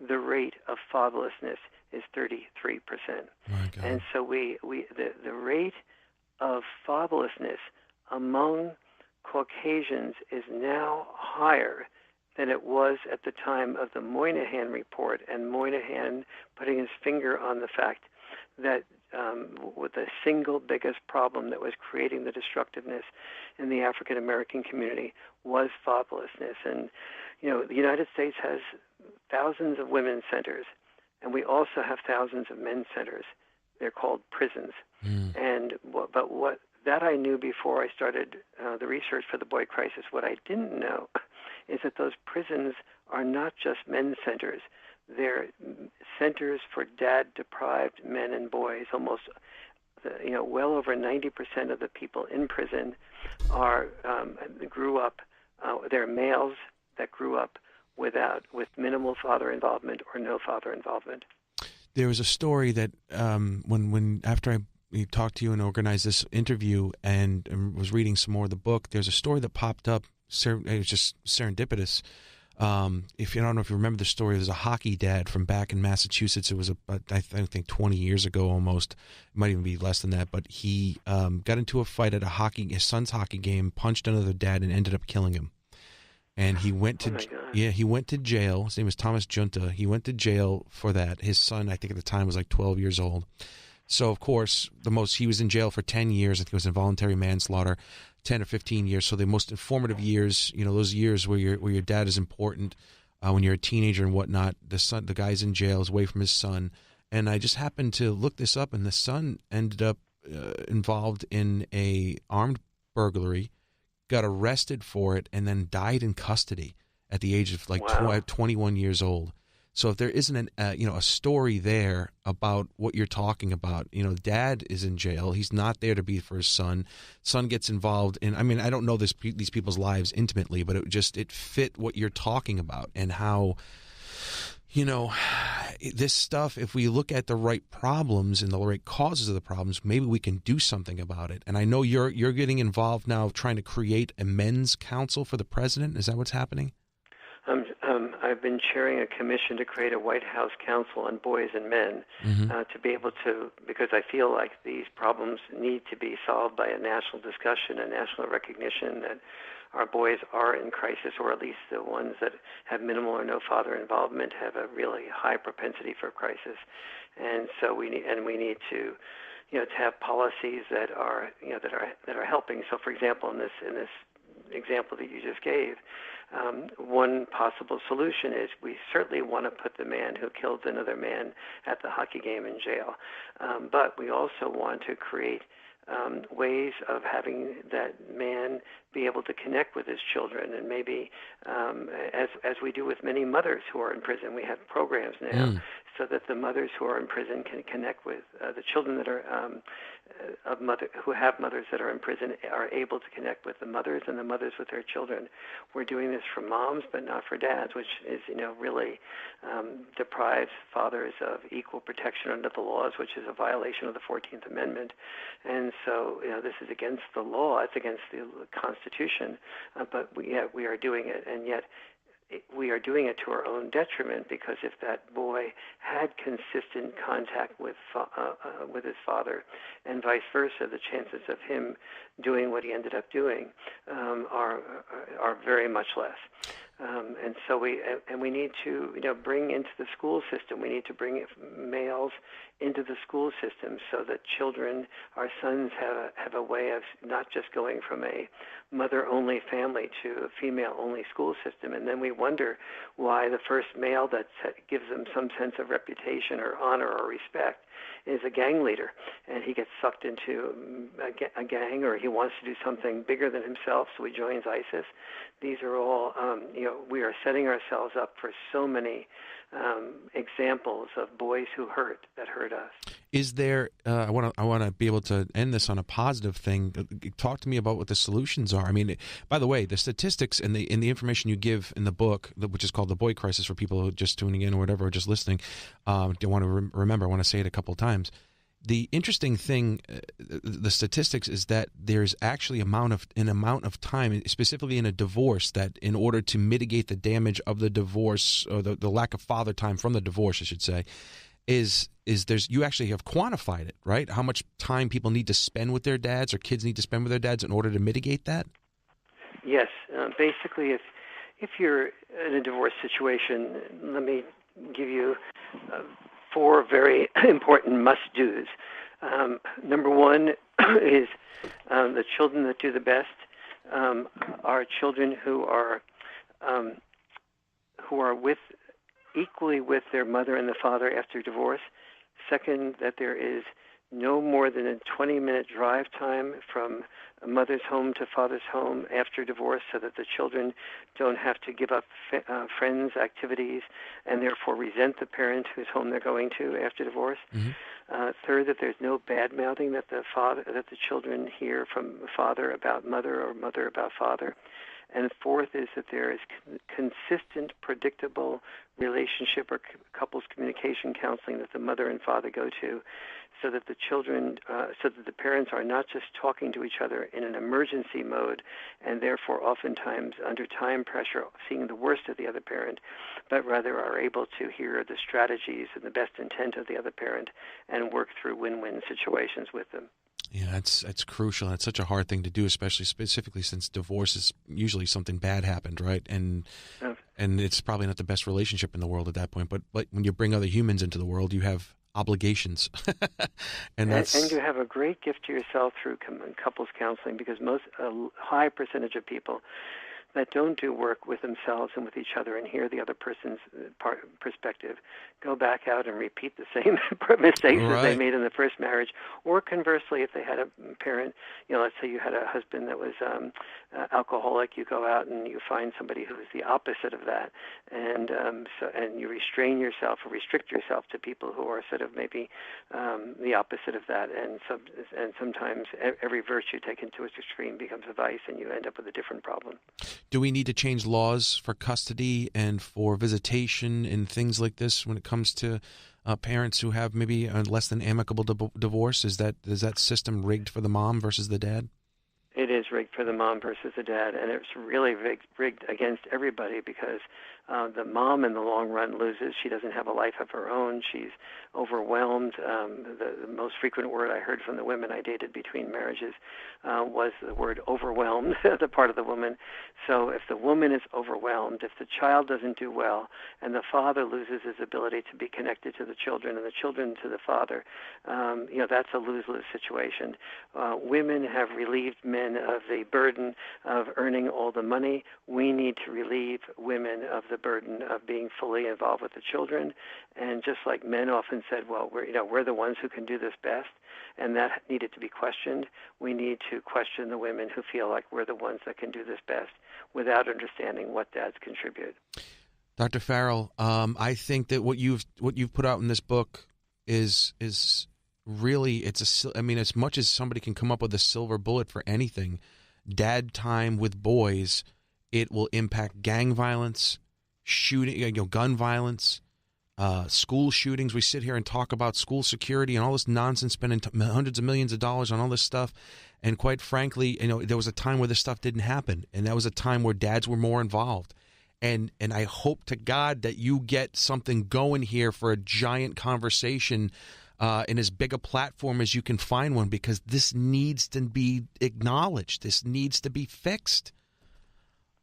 the rate of fatherlessness is 33%. And so the rate of fatherlessness among Caucasians is now higher than it was at the time of the Moynihan report, and Moynihan putting his finger on the fact that with the single biggest problem that was creating the destructiveness in the African American community was fatherlessness. And the United States has thousands of women's centers, and we also have thousands of men's centers. They're called prisons. But what that I knew before I started the research for the Boy Crisis. What I didn't know is that those prisons are not just men's centers. They're centers for dad-deprived men and boys. Almost, well over 90% of the people in prison grew up. They're males that grew up with minimal father involvement or no father involvement. There was a story that when after I talked to you and organized this interview and was reading some more of the book, there's a story that popped up. It was just serendipitous. If you don't know if you remember the story, there's a hockey dad from back in Massachusetts. It was I think 20 years ago almost. It might even be less than that. But he got into a fight at his son's hockey game, punched another dad, and ended up killing him. And he went to jail. His name was Thomas Junta. He went to jail for that. His son, I think at the time, was like 12 years old. So of course, he was in jail for 10 years. I think it was involuntary manslaughter, 10 or 15 years. So the most informative years, those years where your dad is important, when you're a teenager and whatnot. The guy's in jail, is away from his son, and I just happened to look this up, and the son ended up involved in a armed burglary, got arrested for it, and then died in custody at the age of 21 years old. So if there isn't a story there about what you're talking about, dad is in jail. He's not there to be for his son. Son gets involved in. I mean, I don't know these people's lives intimately, but it fit what you're talking about and how, this stuff. If we look at the right problems and the right causes of the problems, maybe we can do something about it. And I know you're getting involved now, trying to create a men's council for the president. Is that what's happening? I've been chairing a commission to create a White House Council on Boys and Men to be able to, because I feel like these problems need to be solved by a national discussion, a national recognition that our boys are in crisis, or at least the ones that have minimal or no father involvement have a really high propensity for crisis. And so we need to, to have policies that are helping. So, for example, in this example that you just gave, one possible solution is we certainly want to put the man who killed another man at the hockey game in jail, but we also want to create ways of having that man be able to connect with his children, and maybe as we do with many mothers who are in prison, we have programs now so that the mothers who are in prison can connect with the children that are who have mothers that are in prison are able to connect with the mothers, and the mothers with their children. We're doing this for moms, but not for dads, which is really deprives fathers of equal protection under the laws, which is a violation of the 14th Amendment. And so this is against the law. It's against the Constitution, but we are doing it, and yet we are doing it to our own detriment, because if that boy had consistent contact with his father, and vice versa, the chances of him doing what he ended up doing are very much less. And so we need to bring into the school system. We need to bring males into the school system so that children, our sons, have a way of not just going from a mother-only family to a female-only school system. And then we wonder why the first male that gives them some sense of reputation or honor or respect is a gang leader, and he gets sucked into a gang, or he wants to do something bigger than himself, so he joins ISIS. These are all, we are setting ourselves up for so many examples of boys that hurt us. Is there? I want to be able to end this on a positive thing. Talk to me about what the solutions are. I mean, by the way, the statistics and the information you give in the book, which is called The Boy Crisis, for people who are just tuning in or whatever, or just listening, don't want to remember. I want to say it a couple of times. The interesting thing, the statistics, is that there's actually an amount of time, specifically in a divorce, that in order to mitigate the damage of the divorce, or the lack of father time from the divorce, I should say, is you actually have quantified it, right? How much time people need to spend with their dads, or kids need to spend with their dads, in order to mitigate that? Yes. Basically, if you're in a divorce situation, let me give you 4 very important must-dos. Number one is the children that do the best are children who are equally with their mother and the father after divorce. Second, that there is no more than a 20-minute drive time from a mother's home to father's home after divorce, so that the children don't have to give up friends' activities and therefore resent the parent whose home they're going to after divorce. Mm-hmm. Third, that there's no bad-mouthing that the children hear from the father about mother, or mother about father. And fourth is that there is consistent, predictable relationship or couples communication counseling that the mother and father go to, so that the children, so that the parents are not just talking to each other in an emergency mode, and therefore oftentimes under time pressure, seeing the worst of the other parent, but rather are able to hear the strategies and the best intent of the other parent and work through win-win situations with them. Yeah, that's crucial. That's such a hard thing to do, specifically since divorce is usually something bad happened, right? And it's probably not the best relationship in the world at that point. But when you bring other humans into the world, you have obligations, and you have a great gift to yourself through couples counseling, because a high percentage of people that don't do work with themselves and with each other and hear the other person's perspective go back out and repeat the same mistakes that they made in the first marriage. Or conversely, if they had a parent, let's say you had a husband that was alcoholic, you go out and you find somebody who is the opposite of that, and you restrain yourself or restrict yourself to people who are sort of maybe the opposite of that, and sometimes every virtue taken to its extreme becomes a vice, and you end up with a different problem. Do we need to change laws for custody and for visitation and things like this when it comes to parents who have maybe a less than amicable divorce? Is that system rigged for the mom versus the dad? It is rigged for the mom versus the dad, and it's really rigged against everybody, because the mom in the long run loses. She doesn't have a life of her own. She's overwhelmed. The most frequent word I heard from the women I dated between marriages was the word overwhelmed, the part of the woman. So if the woman is overwhelmed, if the child doesn't do well, and the father loses his ability to be connected to the children and the children to the father, that's a lose-lose situation. Women have relieved men of the burden of earning all the money. We need to relieve women of the burden of being fully involved with the children. And just like men often said, well, we're the ones who can do this best, and that needed to be questioned. We need to question the women who feel like we're the ones that can do this best, without understanding what dads contribute. Dr. Farrell, I think that what you've put out in this book is really, as much as somebody can come up with a silver bullet for anything, dad time with boys, it will impact gang violence, shooting, gun violence, school shootings. We sit here and talk about school security and all this nonsense, spending hundreds of millions of dollars on all this stuff. And quite frankly, there was a time where this stuff didn't happen, and that was a time where dads were more involved. and I hope to God that you get something going here for a giant conversation in as big a platform as you can find one, because this needs to be acknowledged. This needs to be fixed.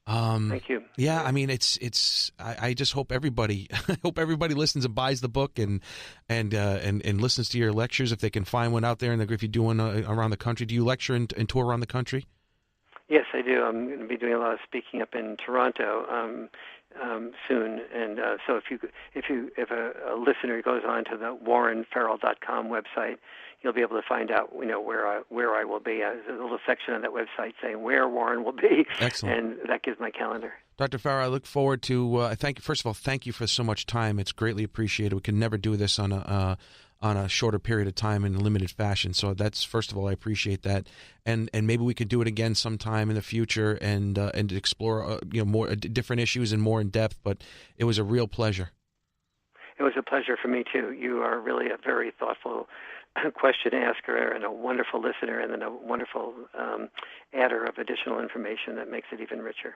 Thank you. Yeah, I mean, I just hope everybody, listens and buys the book and listens to your lectures if they can find one out there. And if you do one around the country, do you lecture and tour around the country? Yes, I do. I'm going to be doing a lot of speaking up in Toronto soon, and so if a listener goes on to the WarrenFarrell.com website, you'll be able to find out where I will be. There's a little section on that website saying where Warren will be. Excellent. And that gives my calendar. Dr. Farrell, I look forward to. First of all, thank you for so much time. It's greatly appreciated. We can never do this on a shorter period of time in a limited fashion. So that's, first of all, I appreciate that. And maybe we could do it again sometime in the future and explore more different issues and more in depth. But it was a real pleasure. It was a pleasure for me too. You are really a very thoughtful question asker and a wonderful listener, and then a wonderful adder of additional information that makes it even richer.